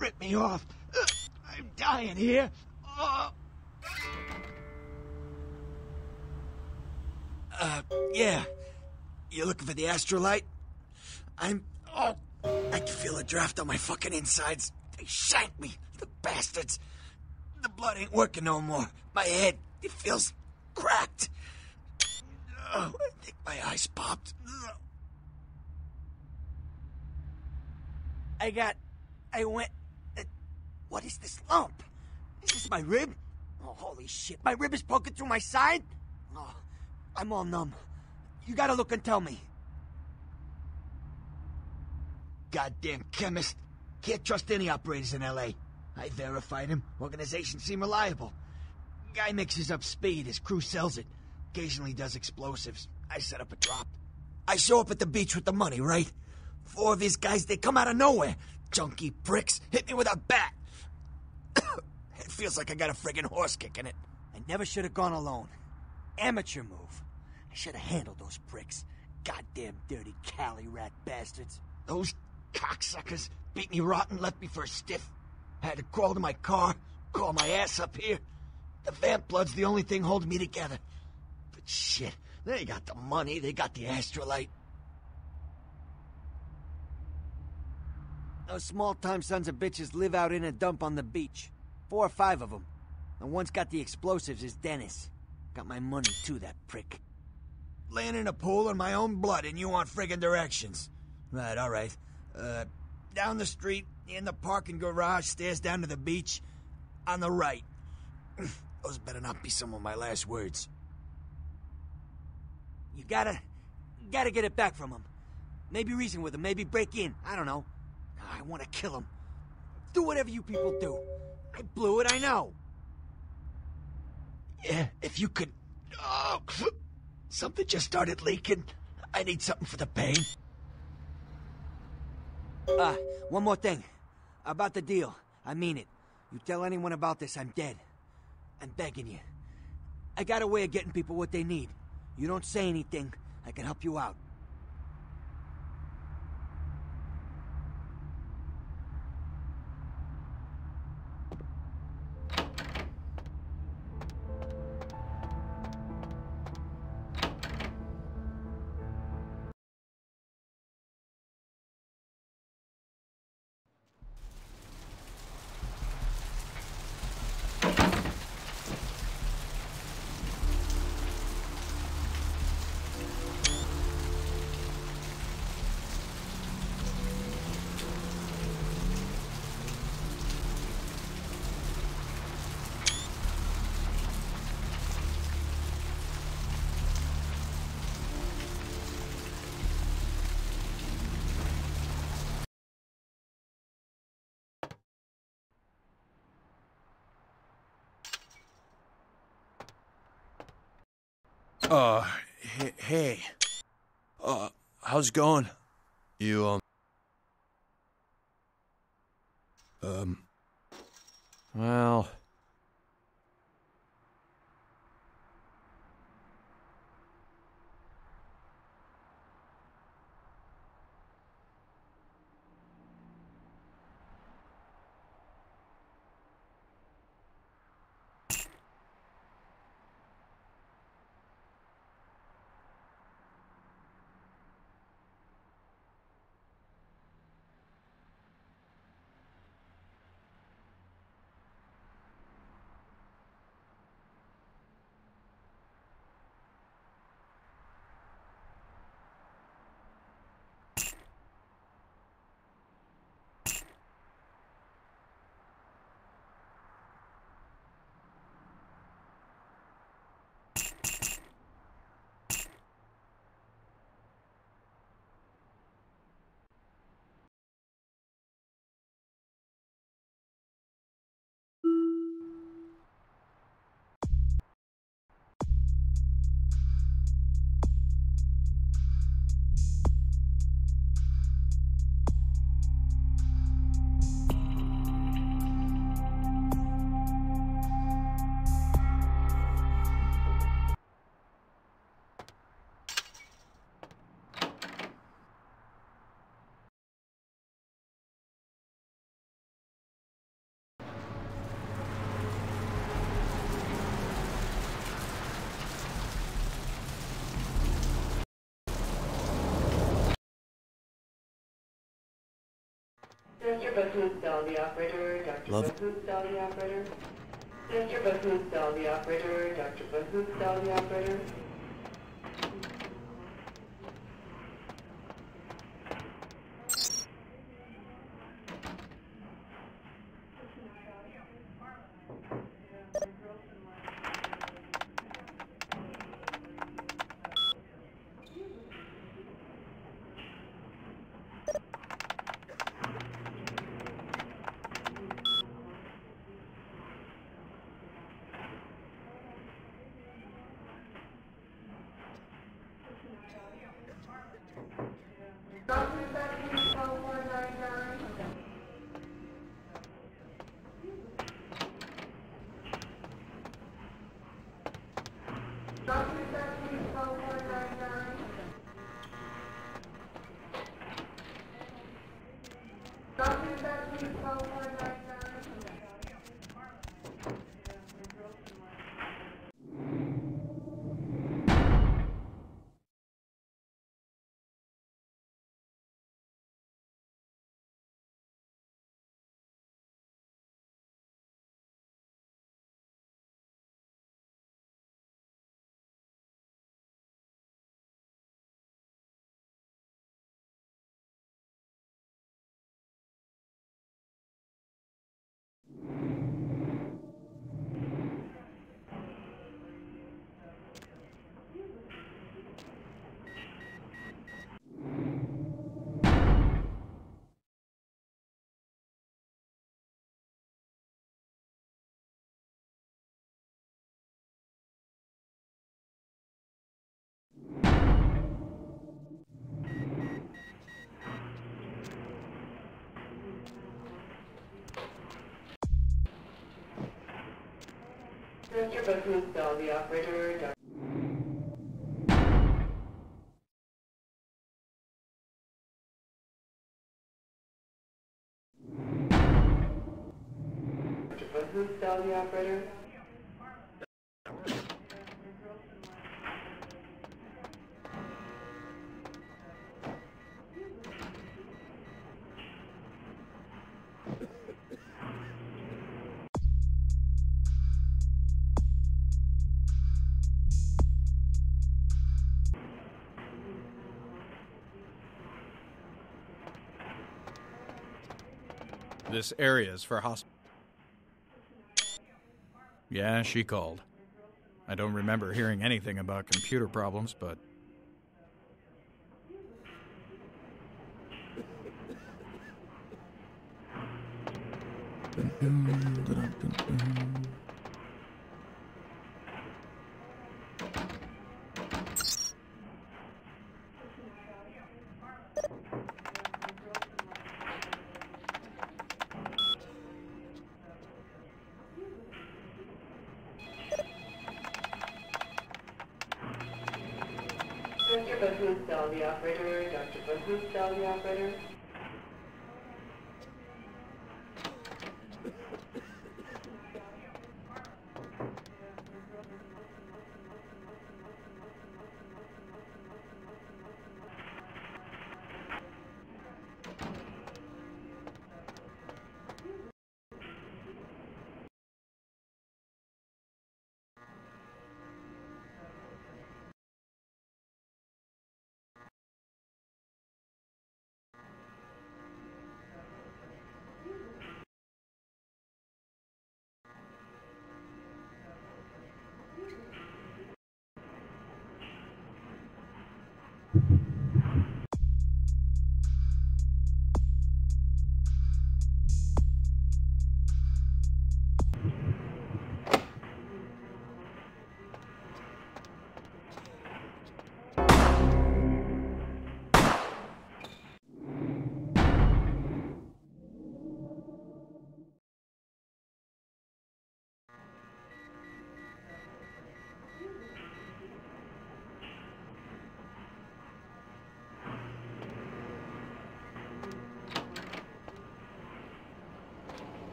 ripped me off. I'm dying here. Yeah. You looking for the astrolite? I can feel a draft on my fucking insides. They shanked me, the bastards. The blood ain't working no more. My head, it feels cracked. I think my eyes popped. What is this lump? Is this my rib? Oh, holy shit, my rib is poking through my side? Oh, I'm all numb. You gotta look and tell me. Goddamn chemist. Can't trust any operators in L.A. I verified him. Organizations seem reliable. Guy mixes up speed, his crew sells it. Occasionally does explosives. I set up a drop. I show up at the beach with the money, right? 4 of these guys, they come out of nowhere. Junky pricks hit me with a bat. It feels like I got a friggin' horse kick in it. I never should have gone alone. Amateur move. I should have handled those pricks. Goddamn dirty Cali rat bastards. Those cocksuckers beat me rotten, left me for a stiff. Had to crawl to my car, crawl my ass up here. The vamp blood's the only thing holding me together. But shit, they got the money, they got the astrolite. Those small-time sons of bitches live out in a dump on the beach. 4 or 5 of them. The one's got the explosives is Dennis. Got my money too, that prick. laying in a pool in my own blood and you want friggin' directions. Right, alright. Down the street, in the parking garage, stairs down to the beach, on the right. Those better not be some of my last words. You gotta get it back from him. Maybe reason with him, maybe break in. I don't know. I want to kill him. Do whatever you people do. I blew it, I know. Yeah, if you could... Oh, something just started leaking. I need something for the pain. One more thing. About the deal. I mean it. You tell anyone about this, I'm dead. I'm begging you. I got a way of getting people what they need. You don't say anything, I can help you out. Hey. How's it going? You, well... Dr. Bethune Cell, the operator. Dr. Bethune Cell, the operator. Dr. Bethune Cell, the operator. Dr. Bethune Cell, the operator. Mr. Booth, the operator, Dr. Booth, the operator. This area is for hospital. Yeah, she called. I don't remember hearing anything about computer problems, but... Mr. Booth, the operator, Dr. Booth, the operator.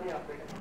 The operator.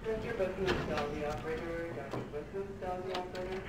Dr. Booth, tell the operator. Dr. Booth, tell the operator.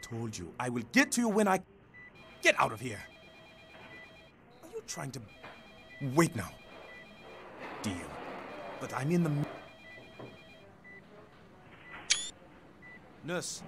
Told you, I will get to you when I get out of here. Are you trying to wait now? Deal. But I'm in the nurse.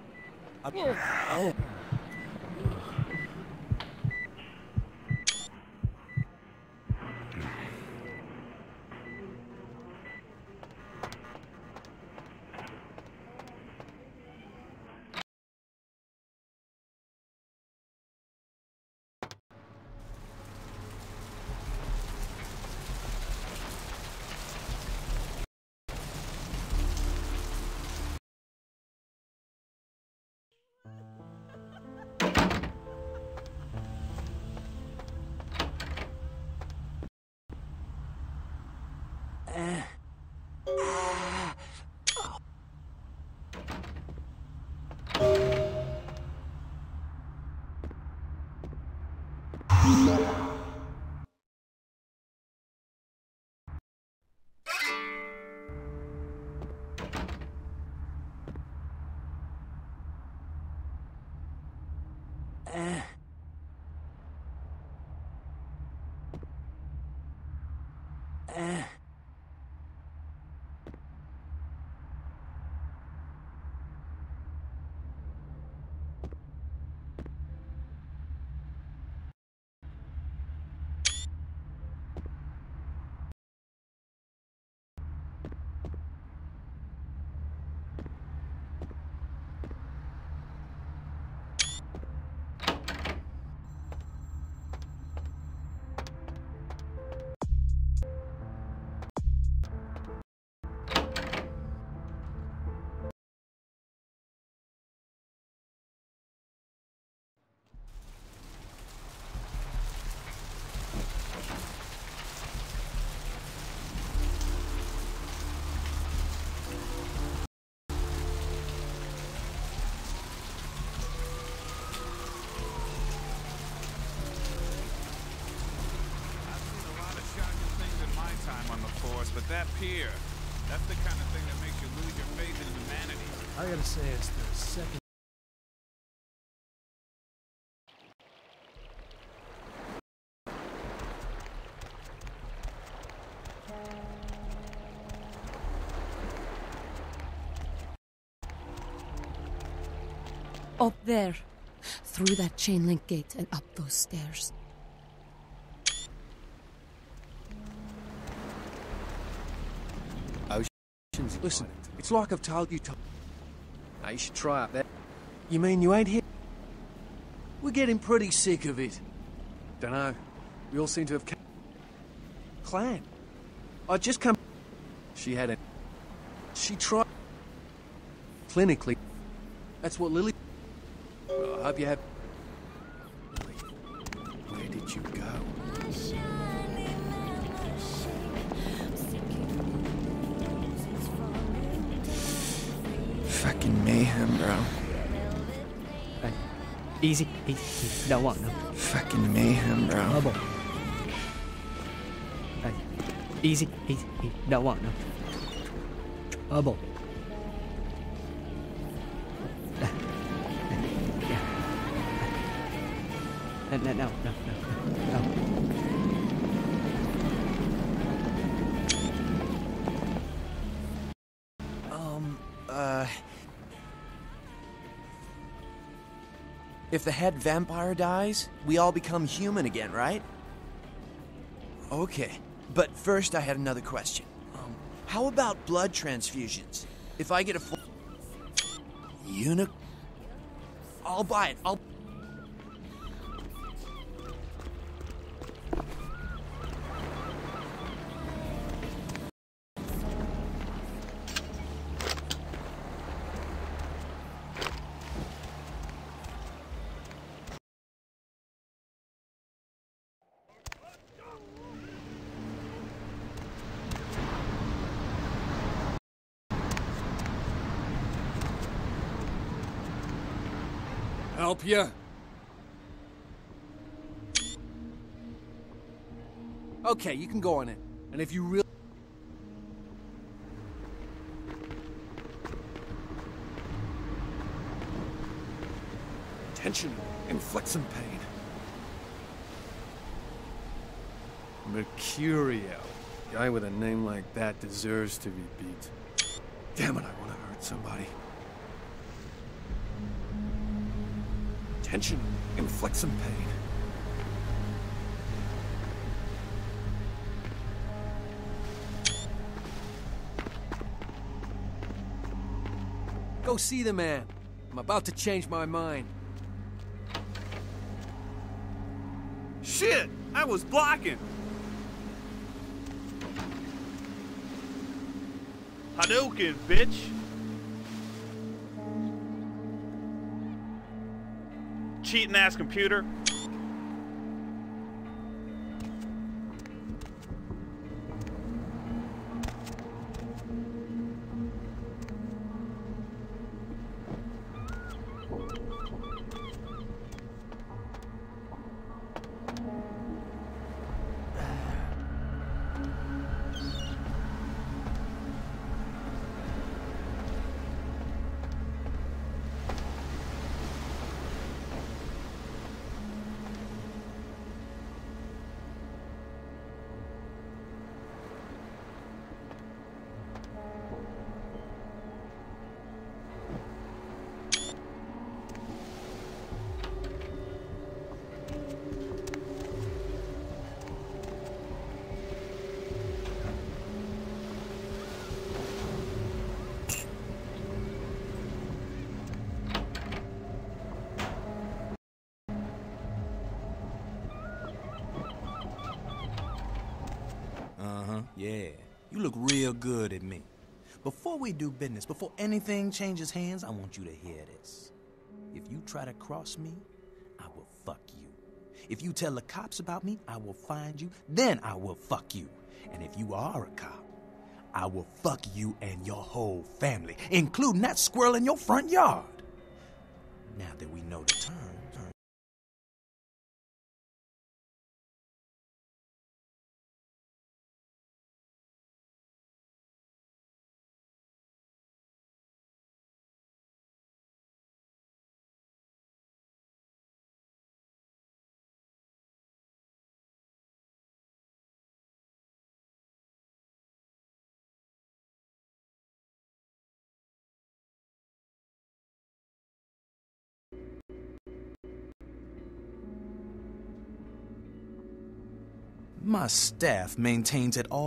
But that pier, that's the kind of thing that makes you lose your faith in humanity. I gotta say, it's the second. Up there. Through that chain link gate and up those stairs. Listen, it's like I've told you to. Now you should try up that. You mean you ain't here? We're getting pretty sick of it. Dunno. We all seem to have clan. I just come. She had a. She tried. Clinically. That's what Lily... Well, I hope you have... Where did you go? Fucking mayhem, bro. Hey, easy. Don't want no. Fucking mayhem, bro. Bubble. Hey, easy. Don't want no. Bubble. No. If the head vampire dies, we all become human again, right? Okay, but first I had another question. How about blood transfusions? If I get a full... I'll buy it. Help ya? Okay, you can go on it. And if you really... Tension inflicts some pain. Mercurio. A guy with a name like that deserves to be beat. Damn it, I want to hurt somebody. Tension inflicts some pain. Go see the man. I'm about to change my mind. Shit! I was blocking! Hadouken, bitch! Cheating ass computer. Yeah, you look real good at me. Before we do business, before anything changes hands, I want you to hear this. If you try to cross me, I will fuck you. If you tell the cops about me, I will find you, then I will fuck you. And if you are a cop, I will fuck you and your whole family, including that squirrel in your front yard. Now that we know the terms, my staff maintains at all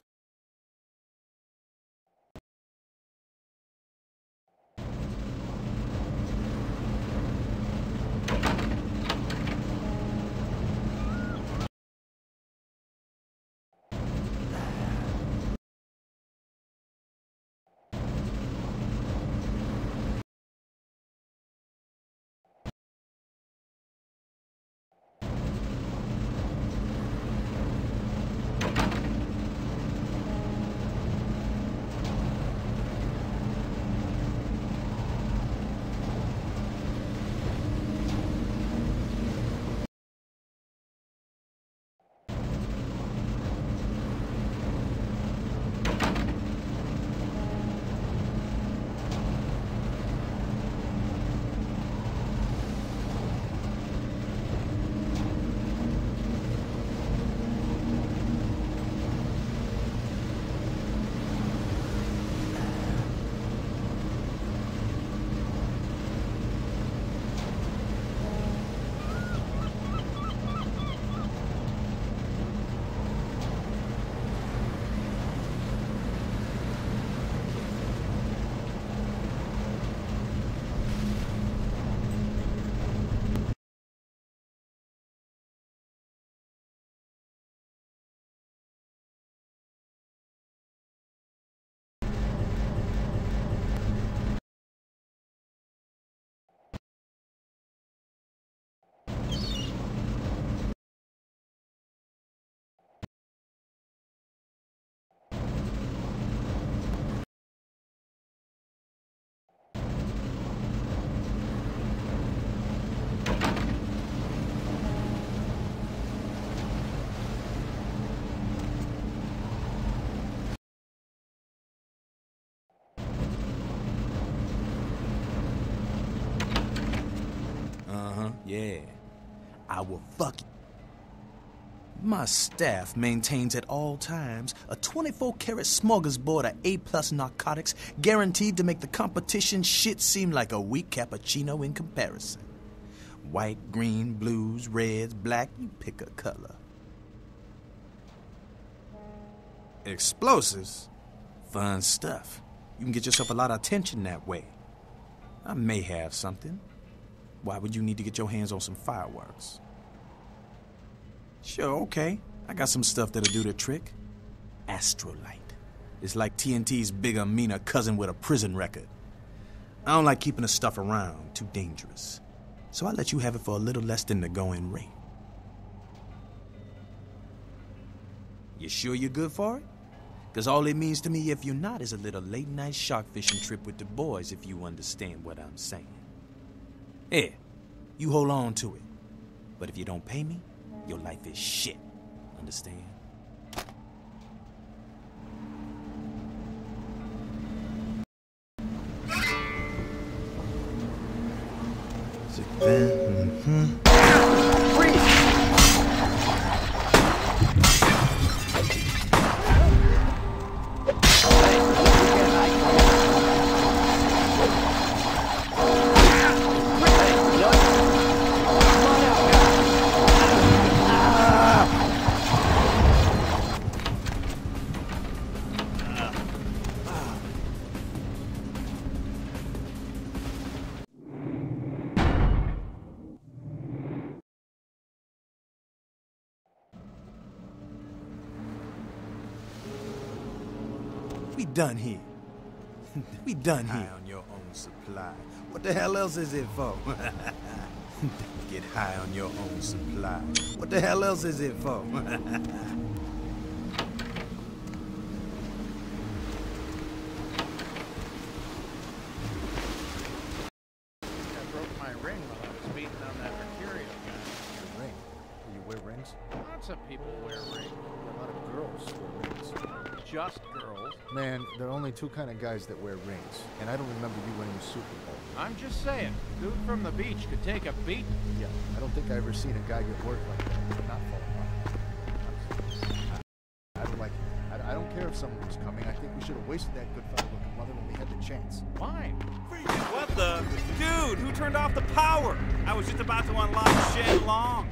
Yeah, I will fuck you. My staff maintains at all times a 24-karat smorgasbord of A-plus narcotics guaranteed to make the competition shit seem like a weak cappuccino in comparison. White, green, blues, reds, black, you pick a color. Explosives? Fun stuff. You can get yourself a lot of attention that way. I may have something. Why would you need to get your hands on some fireworks? Sure, okay. I got some stuff that'll do the trick. Astrolite. It's like TNT's bigger, meaner cousin with a prison record. I don't like keeping the stuff around. Too dangerous. So I let you have it for a little less than the going rate. You sure you're good for it? Because all it means to me if you're not is a little late-night shark fishing trip with the boys, if you understand what I'm saying. Here, you hold on to it. But if you don't pay me, your life is shit. Understand? Sit down. We done here. We done here. High on your own supply. What the hell else is it for? Get high on your own supply. What the hell else is it for? I broke my ring while I was beating on that Mercurial guy. Your ring? You wear rings? Lots of people wear rings. A lot of girls wear rings. Just girls. Man, there are only two kind of guys that wear rings, and I don't remember you winning a Super Bowl. I'm just saying, dude from the beach could take a beat. Yeah, I don't think I ever seen a guy get work like that, not fall apart. I don't like it. I don't care if someone was coming. I think we should have wasted that good fellow-looking mother when we had the chance. Why? What the? Dude, who turned off the power? I was just about to unlock Shenlong.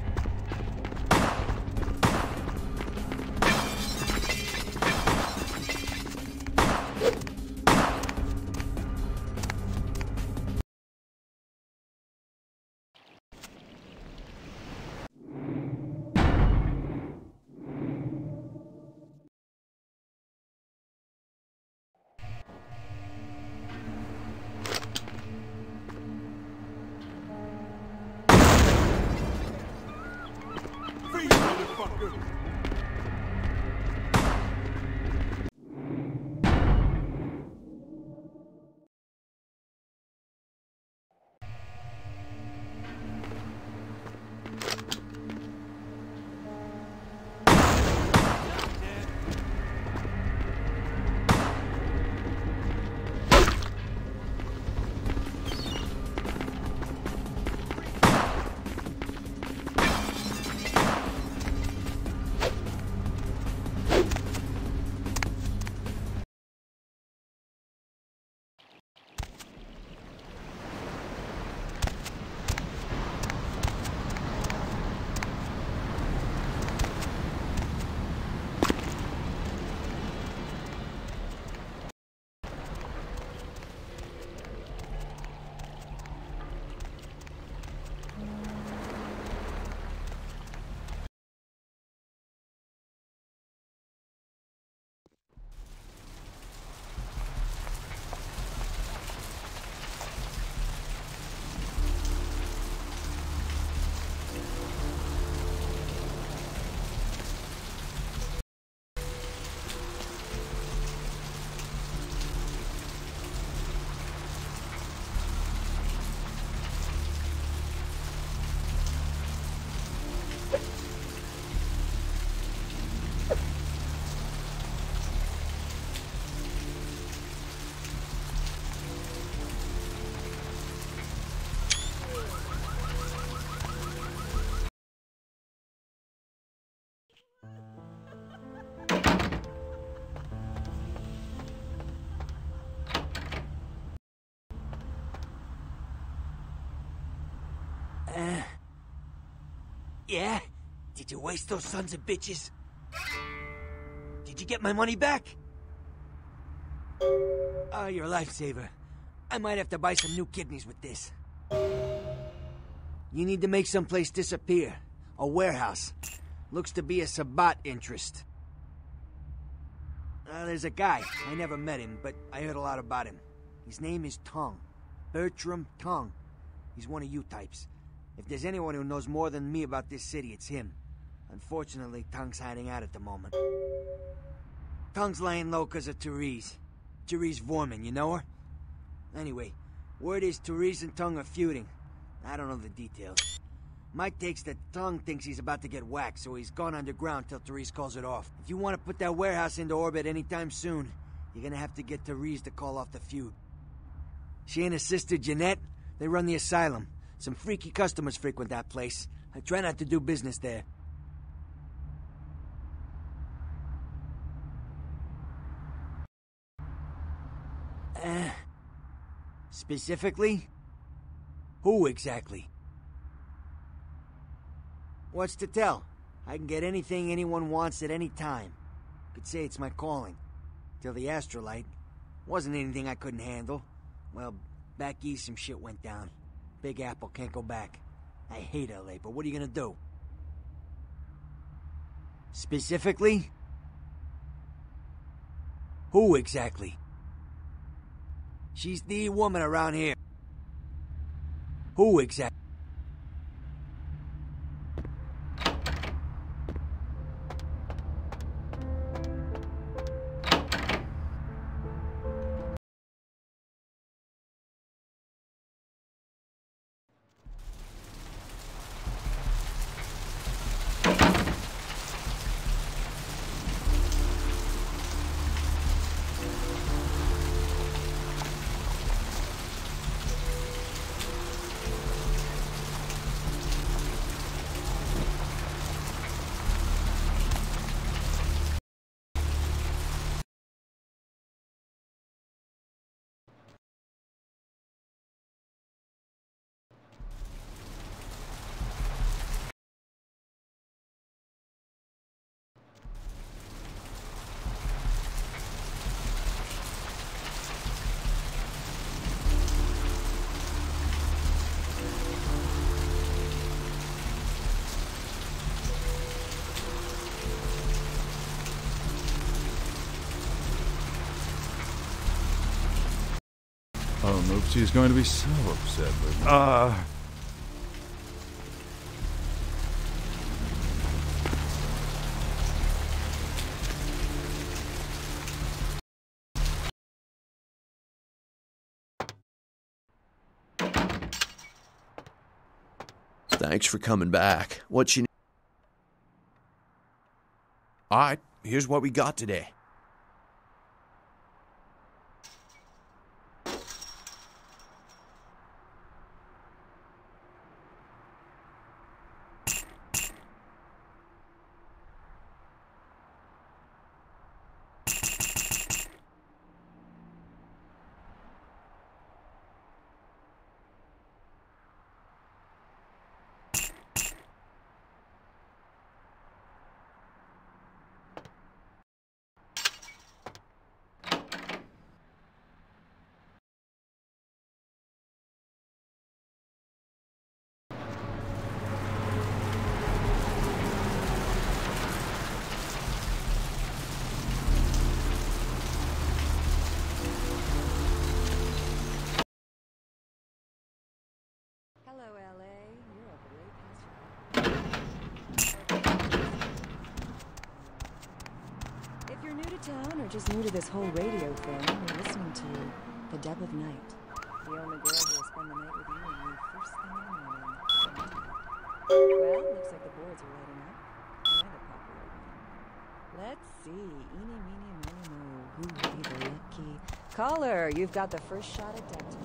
Yeah? Did you waste those sons of bitches? Did you get my money back? Oh, you're a lifesaver. I might have to buy some new kidneys with this. You need to make someplace disappear. A warehouse. Looks to be a Sabbat interest. There's a guy. I never met him, but I heard a lot about him. His name is Tongue. Bertram Tongue. He's one of you types. If there's anyone who knows more than me about this city, it's him. Unfortunately, Tongue's hiding out at the moment. Tongue's laying low because of Therese. Therese Vorman, you know her? Anyway, word is Therese and Tongue are feuding. I don't know the details. My take's that Tongue thinks he's about to get whacked, so he's gone underground till Therese calls it off. If you want to put that warehouse into orbit anytime soon, you're gonna have to get Therese to call off the feud. She and her sister Jeanette, they run the asylum. Some freaky customers frequent that place. I try not to do business there. Specifically? Who exactly? What's to tell? I can get anything anyone wants at any time. Could say it's my calling. Till the astrolite. Wasn't anything I couldn't handle. Well, back east some shit went down. Big Apple can't go back. I hate LA, but what are you gonna do? Specifically? Who exactly? She's the woman around here. Who exactly? Oh, Moopsy's going to be so upset with me. Thanks for coming back. What you need? Alright, here's what we got today. Hello, LA. You're up way past your... If you're new to town or just new to this whole radio thing, you're listening to The Deb of Night. The only girl who will spend the night with you and leave first thing in the morning. Well, looks like the boards are lighting up. Another popular one. Let's see. Eeny, meeny, miny, mo. Who will be the lucky caller? You've got the first shot at Deb tonight.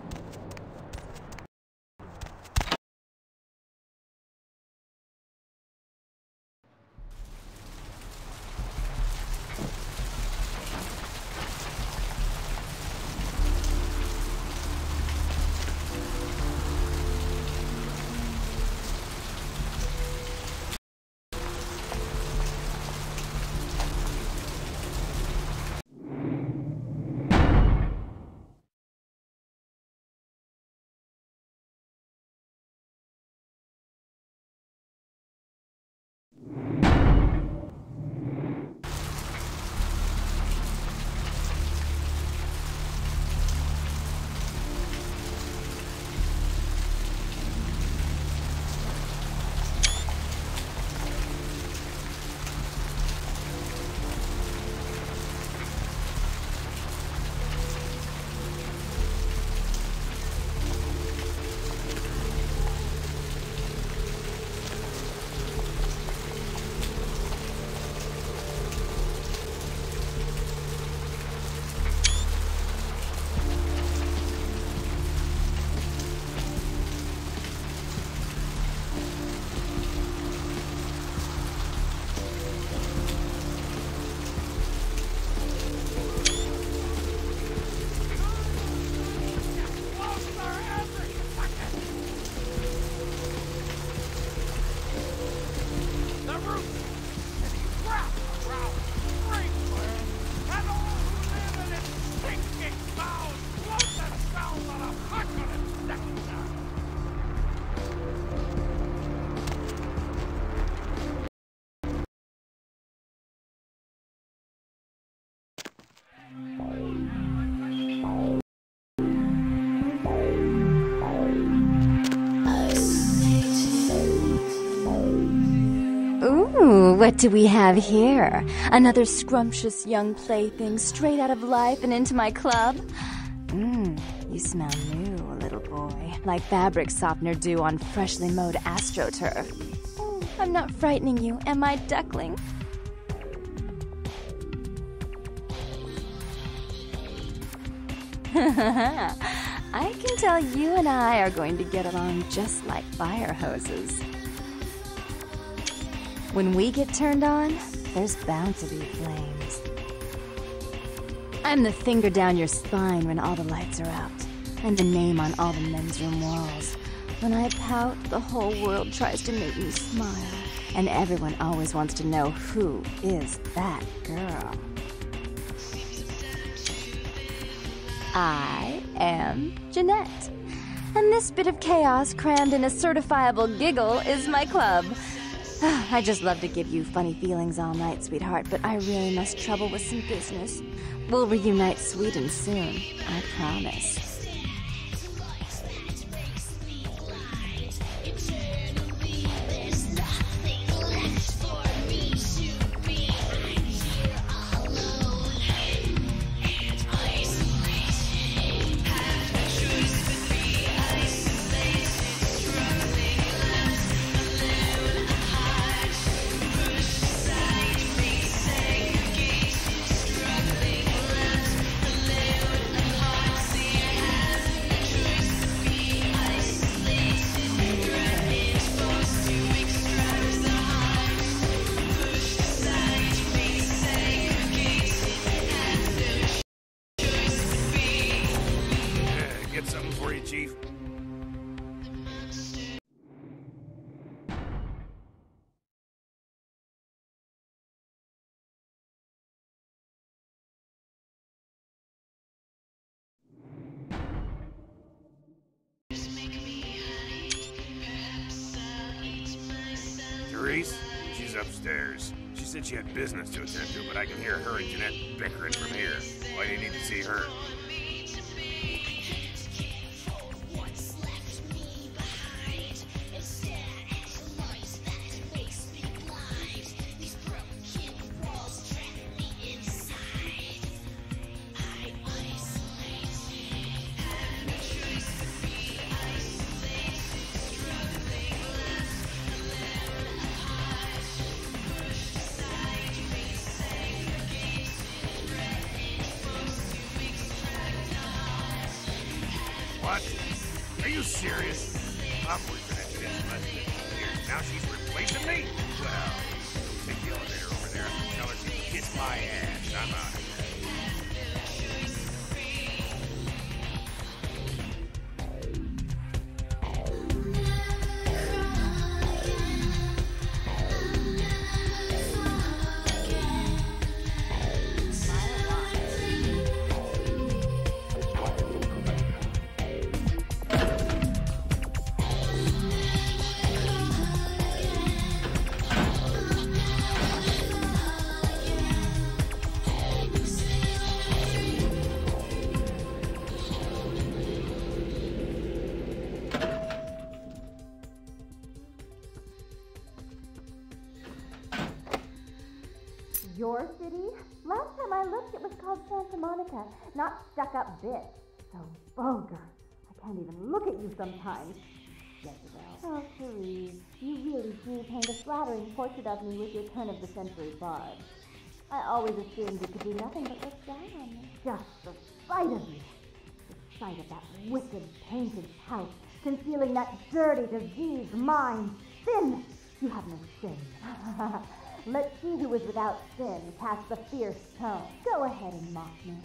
What do we have here? Another scrumptious young plaything straight out of life and into my club? You smell new, little boy. Like fabric softener dew on freshly mowed astroturf. Oh, I'm not frightening you, am I, duckling? I can tell you and I are going to get along just like fire hoses. When we get turned on, there's bound to be flames. I'm the finger down your spine when all the lights are out, and the name on all the men's room walls. When I pout, the whole world tries to make me smile, and everyone always wants to know who is that girl. I am Jeanette, and this bit of chaos crammed in a certifiable giggle is my club. I just love to give you funny feelings all night, sweetheart, but I really must trouble with some business. We'll reunite sweet and soon, I promise. She's upstairs. She said she had business to attend to, but I can hear her and Jeanette bickering from here. Why do you need to see her? What? Are you serious? I'm working at this less than years. Now she's replacing me? Well, take the elevator over there and tell her she can kiss my ass. I'm out of here. Your city? Last time I looked, it was called Santa Monica, not stuck-up bitch. So vulgar. I can't even look at you sometimes. Jezebel. Oh, Therese, you really do paint a flattering portrait of me with your turn-of-the-century barb. I always assumed you could do nothing but look down on me. Just the sight of you. The sight of that wicked, painted house, concealing that dirty, diseased mind. Sin! You have no shame. Let's see who is without sin cast the fierce tone. Go ahead and mock me.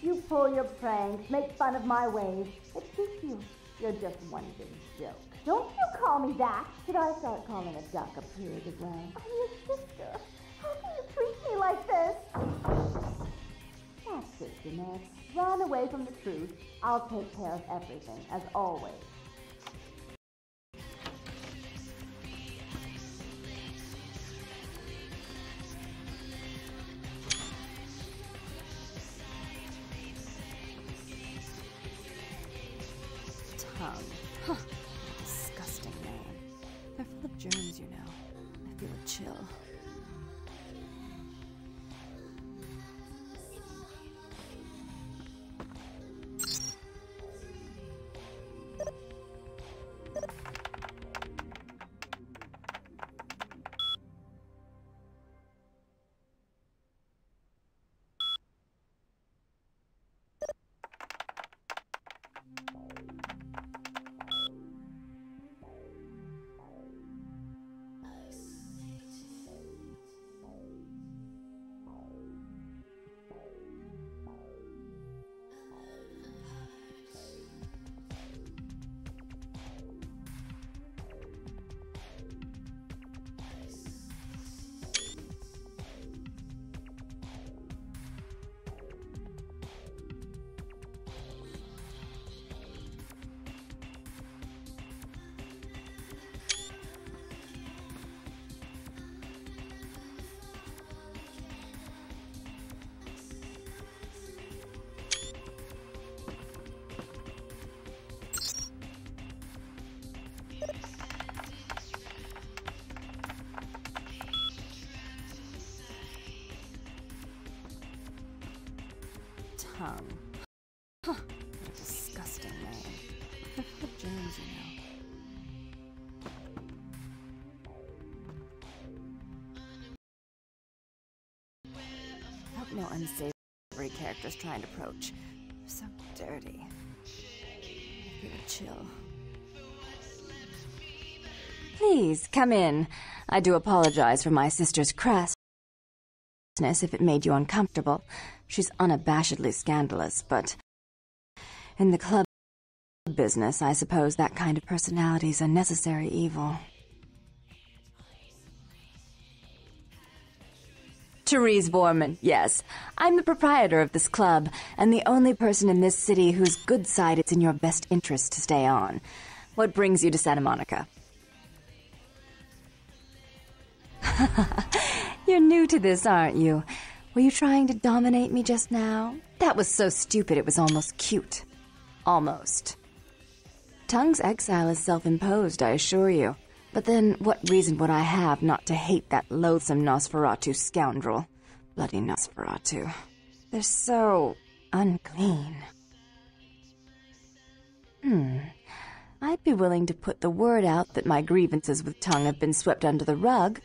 You pull your pranks, make fun of my ways. It suits you. You're just one big joke. Don't you call me that. Should I start calling a duck a prig as well? I'm your sister. How can you treat me like this? That's it, Jeanette. Run away from the truth. I'll take care of everything, as always. Huh. Disgusting, man. They're full of germs, you know. I feel a chill. Tongue. Huh. What a disgusting name. What germs, you know. Hope no unsavory characters trying to approach. So dirty. I feel a chill. Please, come in. I do apologize for my sister's crassness if it made you uncomfortable. She's unabashedly scandalous, but in the club business, I suppose that kind of personality's a necessary evil. Therese Borman, yes. I'm the proprietor of this club, and the only person in this city whose good side it's in your best interest to stay on. What brings you to Santa Monica? You're new to this, aren't you? Were you trying to dominate me just now? That was so stupid it was almost cute. Almost. Tongue's exile is self-imposed, I assure you. But then, what reason would I have not to hate that loathsome Nosferatu scoundrel? Bloody Nosferatu. They're so unclean. I'd be willing to put the word out that my grievances with Tongue have been swept under the rug,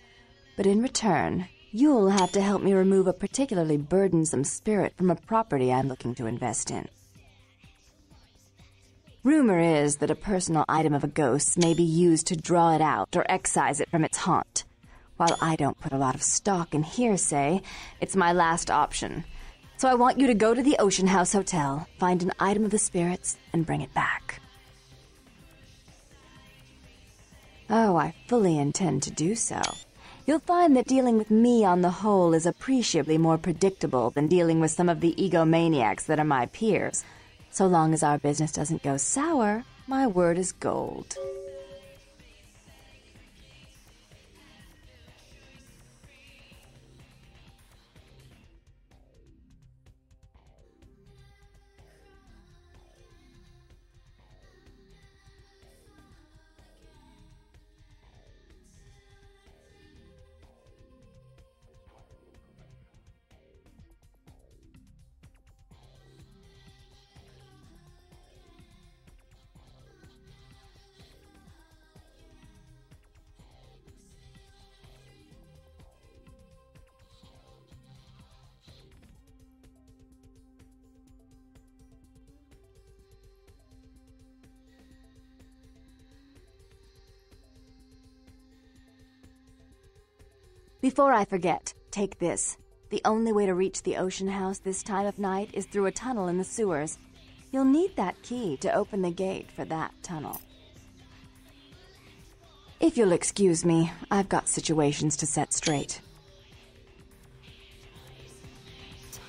but in return, you'll have to help me remove a particularly burdensome spirit from a property I'm looking to invest in. Rumor is that a personal item of a ghost may be used to draw it out or excise it from its haunt. While I don't put a lot of stock in hearsay, it's my last option. So I want you to go to the Ocean House Hotel, find an item of the spirits, and bring it back. Oh, I fully intend to do so. You'll find that dealing with me on the whole is appreciably more predictable than dealing with some of the egomaniacs that are my peers. So long as our business doesn't go sour, my word is gold. Before I forget, take this. The only way to reach the Ocean House this time of night is through a tunnel in the sewers. You'll need that key to open the gate for that tunnel. If you'll excuse me, I've got situations to set straight.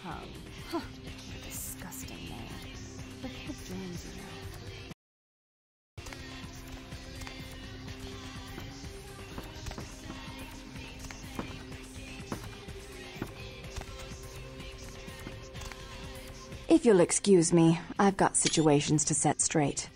Tongue. Huh. What a disgusting name. Look at the germs, you know. If you'll excuse me, I've got situations to set straight.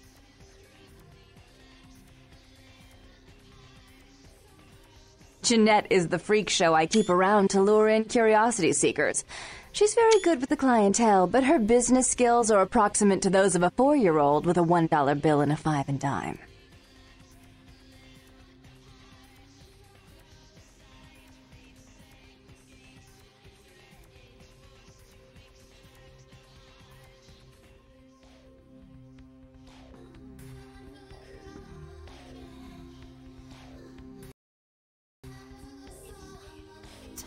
Jeanette is the freak show I keep around to lure in curiosity seekers. She's very good with the clientele, but her business skills are approximate to those of a 4-year-old with a $1 bill and a 5 and dime.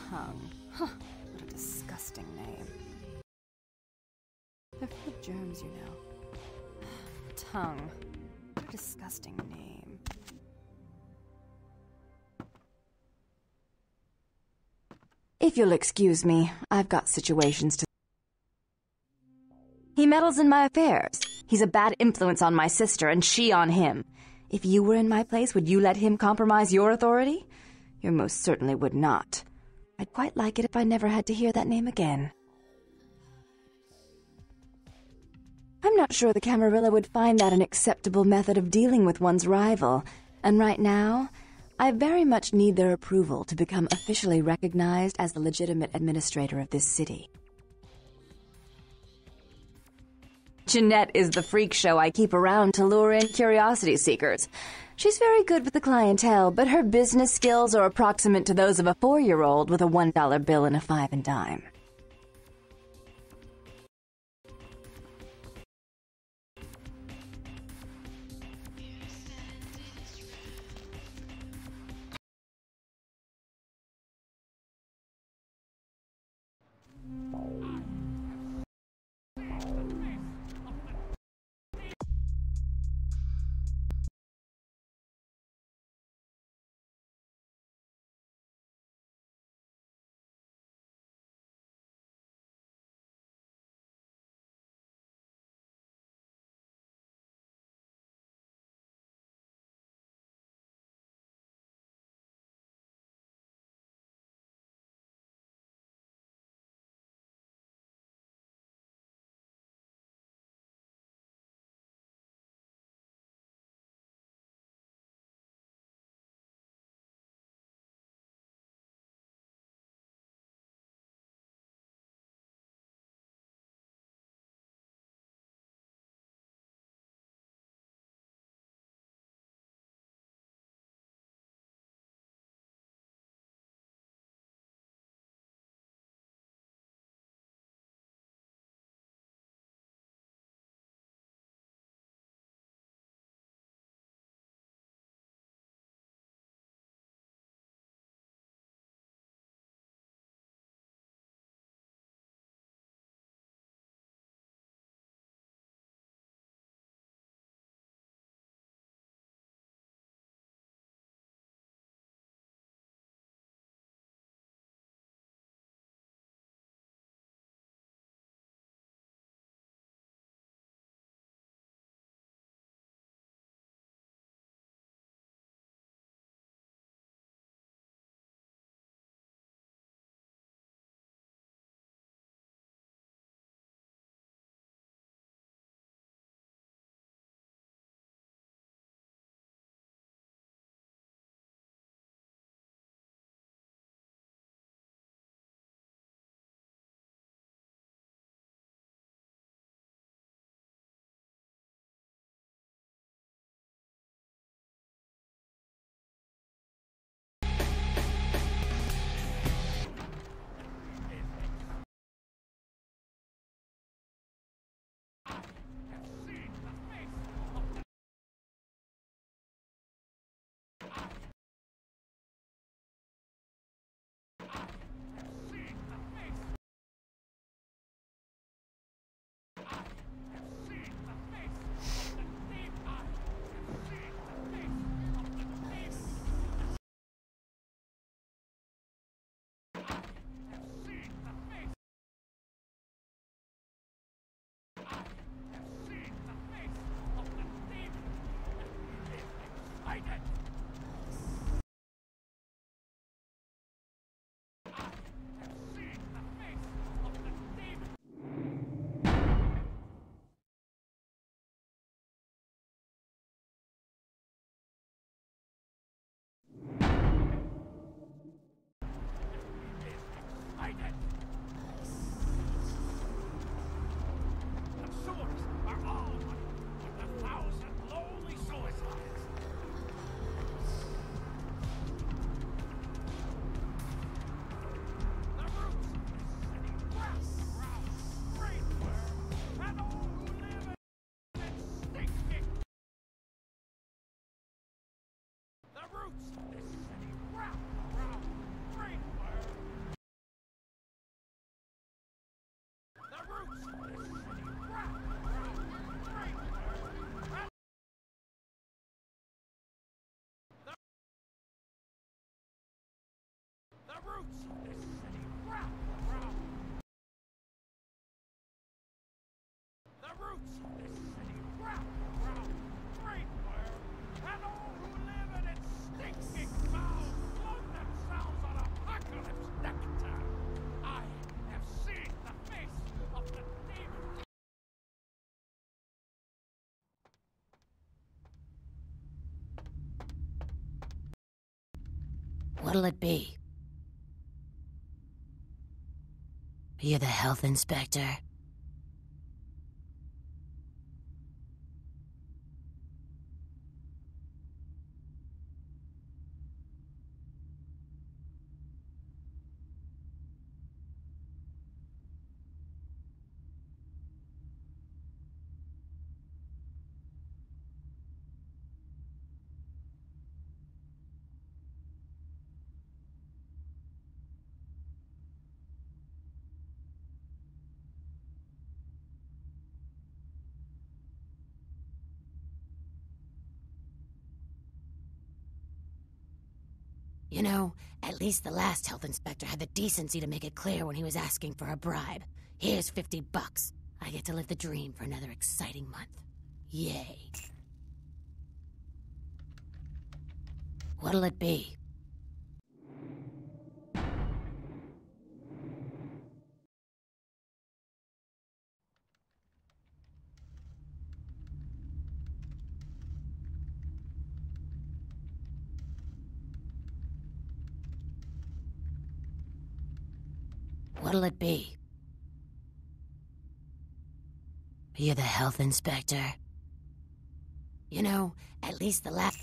Tongue. Huh. What a disgusting name. They're full of germs, you know. Tongue. What a disgusting name. If you'll excuse me, I've got situations to... He meddles in my affairs. He's a bad influence on my sister, and she on him. If you were in my place, would you let him compromise your authority? You most certainly would not. I'd quite like it if I never had to hear that name again. I'm not sure the Camarilla would find that an acceptable method of dealing with one's rival, and right now, I very much need their approval to become officially recognized as the legitimate administrator of this city. Jeanette is the freak show I keep around to lure in curiosity seekers. She's very good with the clientele, but her business skills are approximate to those of a 4-year-old with a $1 bill and a 5 and dime. What'll it be? Are you the health inspector? You know, at least the last health inspector had the decency to make it clear when he was asking for a bribe. Here's $50. I get to live the dream for another exciting month. Yay. What'll it be? What'll it be? You're the health inspector. You know, at least the last...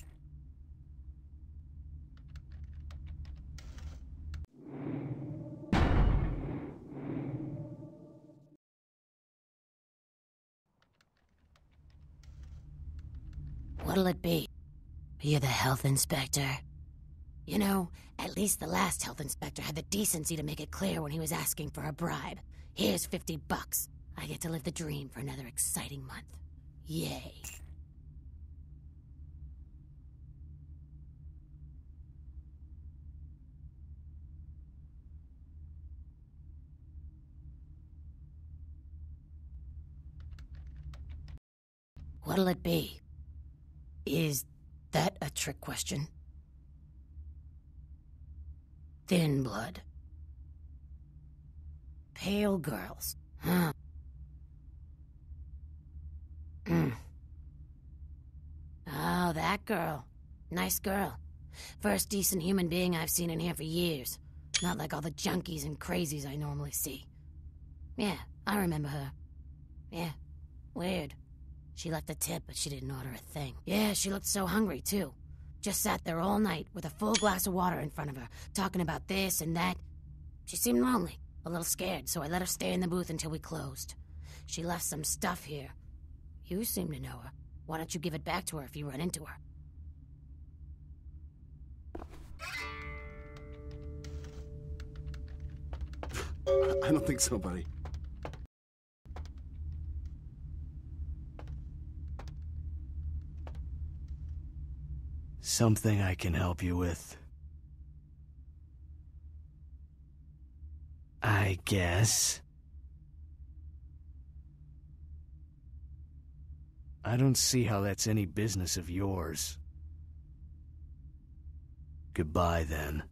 What'll it be? You're the health inspector. You know, at least the last health inspector had the decency to make it clear when he was asking for a bribe. Here's $50. I get to live the dream for another exciting month. Yay. What'll it be? Is that a trick question? Thin blood. Pale girls. Huh. Oh, that girl. Nice girl. First decent human being I've seen in here for years. Not like all the junkies and crazies I normally see. Yeah, I remember her. Yeah, weird. She left a tip, but she didn't order a thing. Yeah, she looked so hungry, too. Just sat there all night with a full glass of water in front of her, talking about this and that. She seemed lonely, a little scared, so I let her stay in the booth until we closed. She left some stuff here. You seem to know her. Why don't you give it back to her if you run into her? I don't think so, buddy. Something I can help you with? I guess. I don't see how that's any business of yours. Goodbye, then.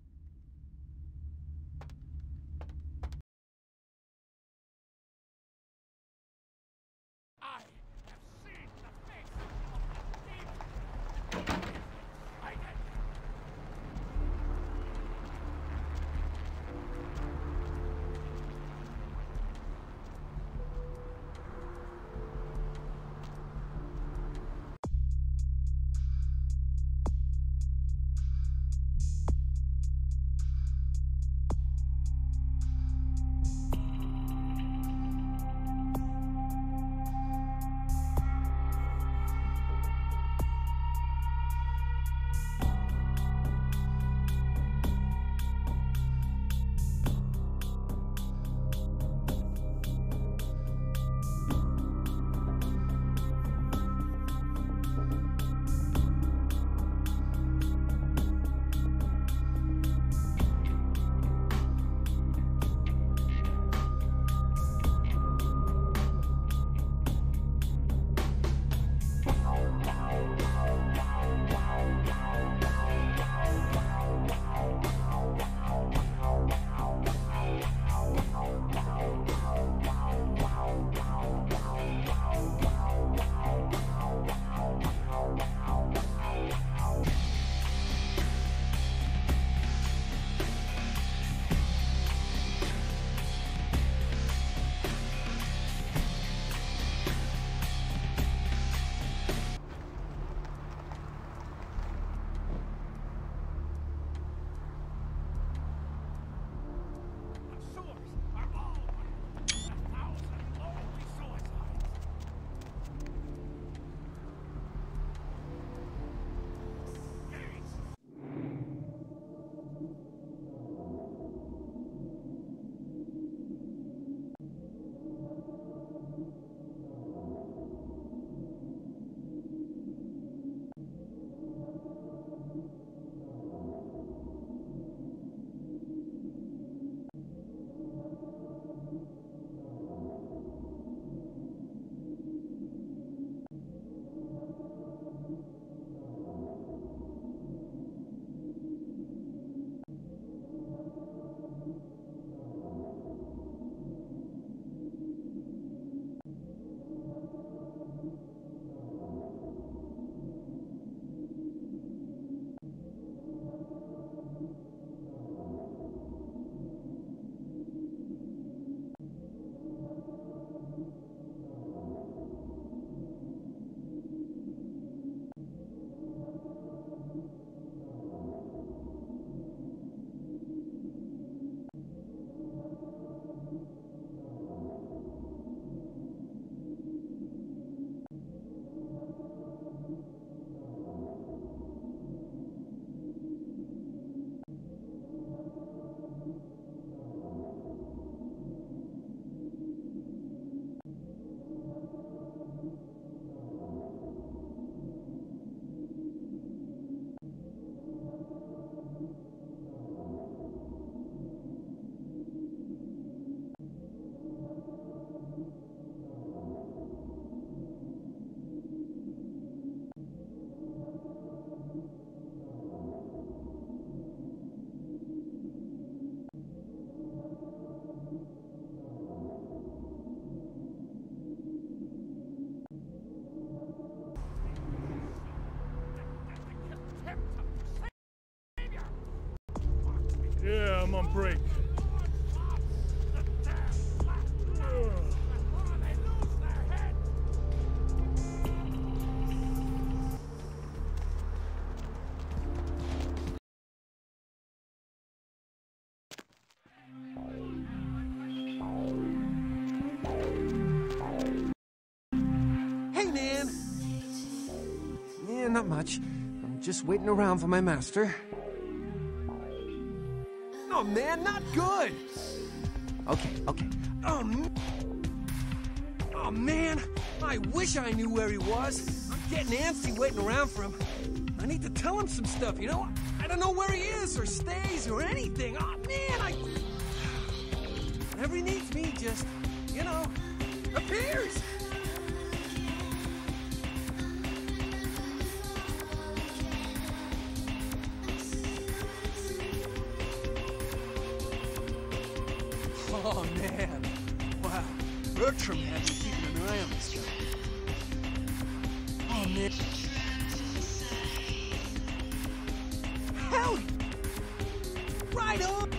on break. Hey, man! Yeah, not much. I'm just waiting around for my master. Oh, man, not good! Okay. Oh, man! I wish I knew where he was. I'm getting antsy waiting around for him. I need to tell him some stuff, you know? I don't know where he is, or stays, or anything. Oh, man, whenever he needs me, just, you know, appears! Oh, man. Wow. Bertram had me keeping an eye on this guy. Oh, man. Hell! Right on!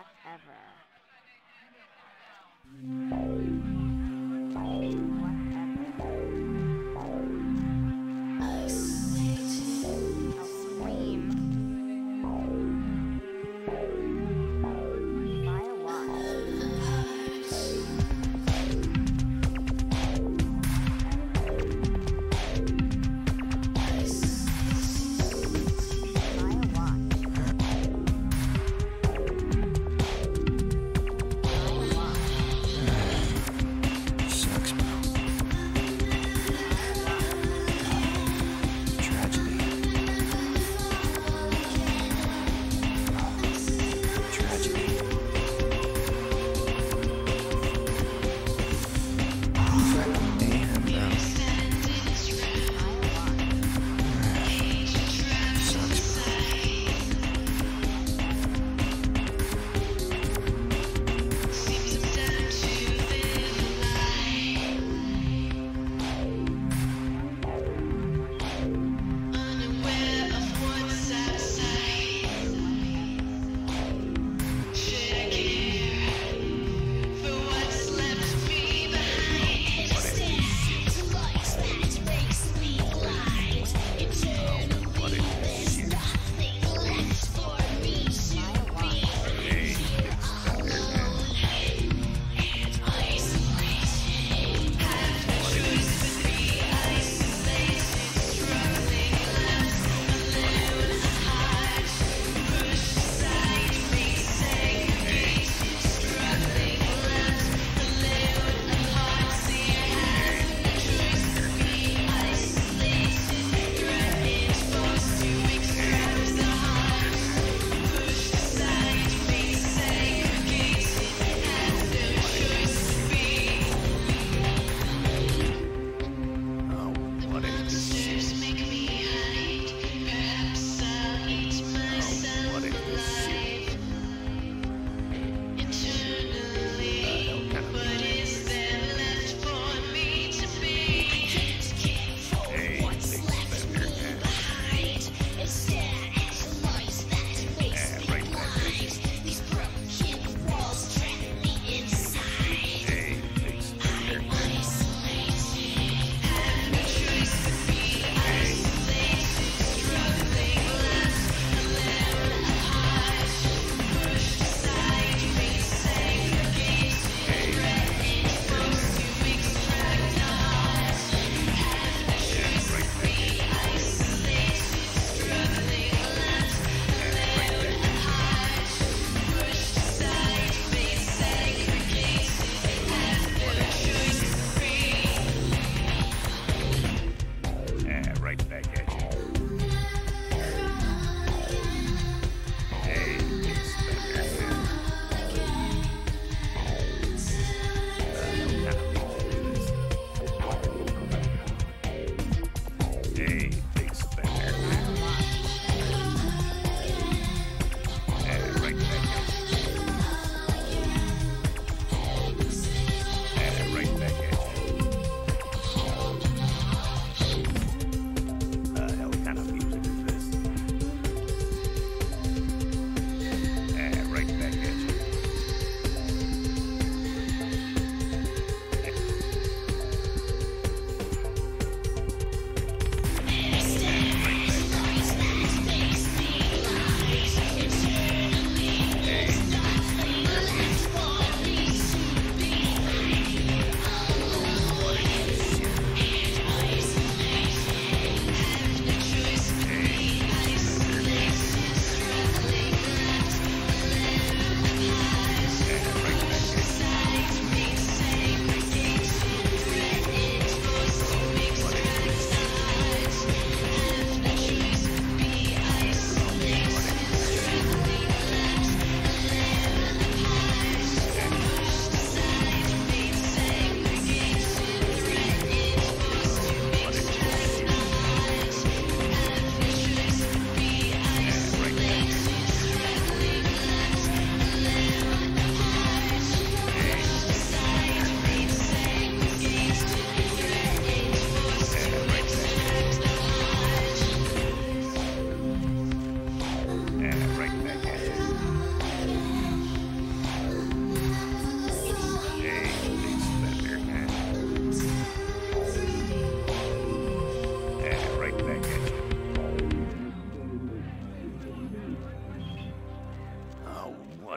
Whatever.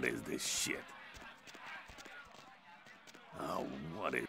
What is this shit? Oh, what is...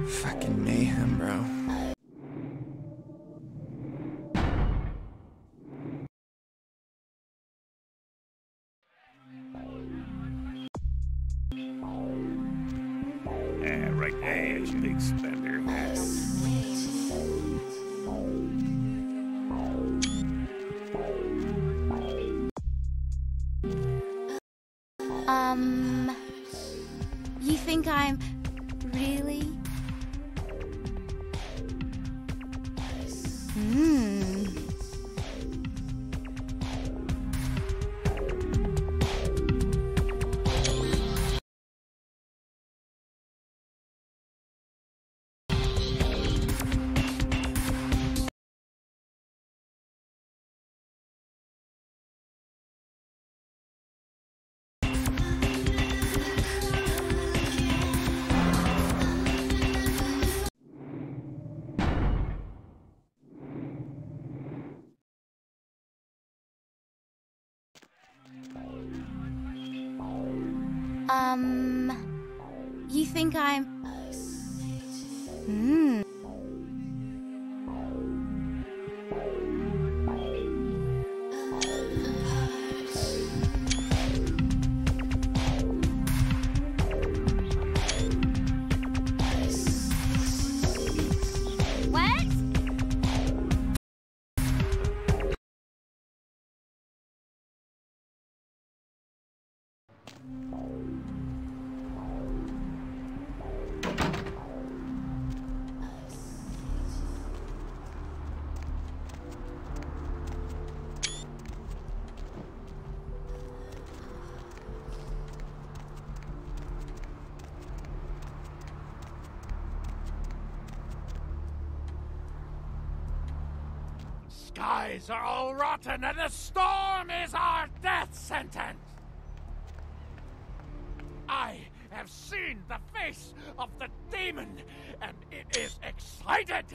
Fucking mayhem, bro. Yeah, right there, you big spender. You think I'm really? You think I'm... What? Skies are all rotten and the storm is our death sentence! I have seen the face of the demon, and it is excited!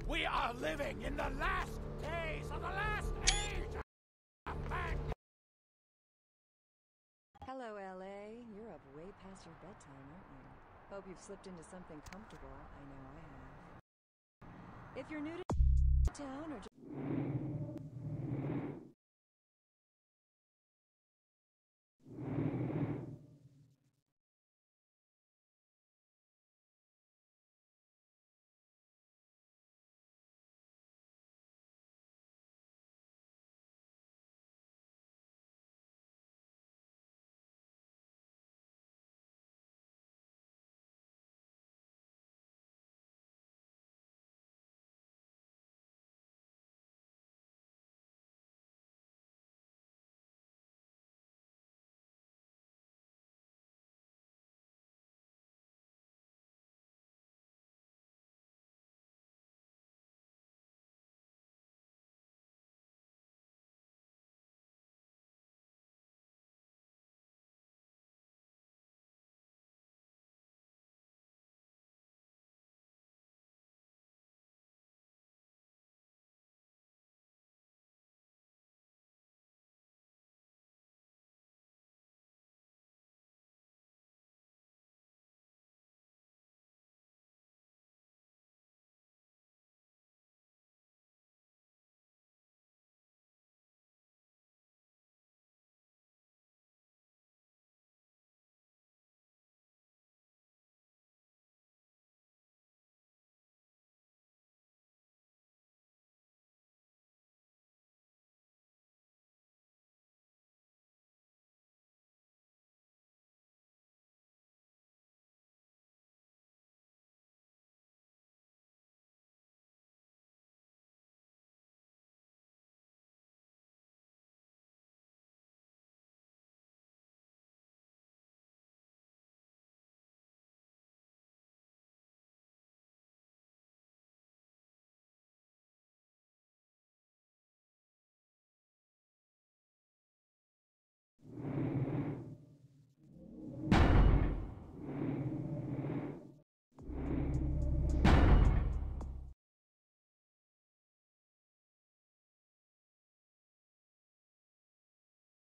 We are living in the last days of the last age of mankind! Hello, LA. You're up way past your bedtime, aren't you? Hope you've slipped into something comfortable. I know I have. If you're new to town or just...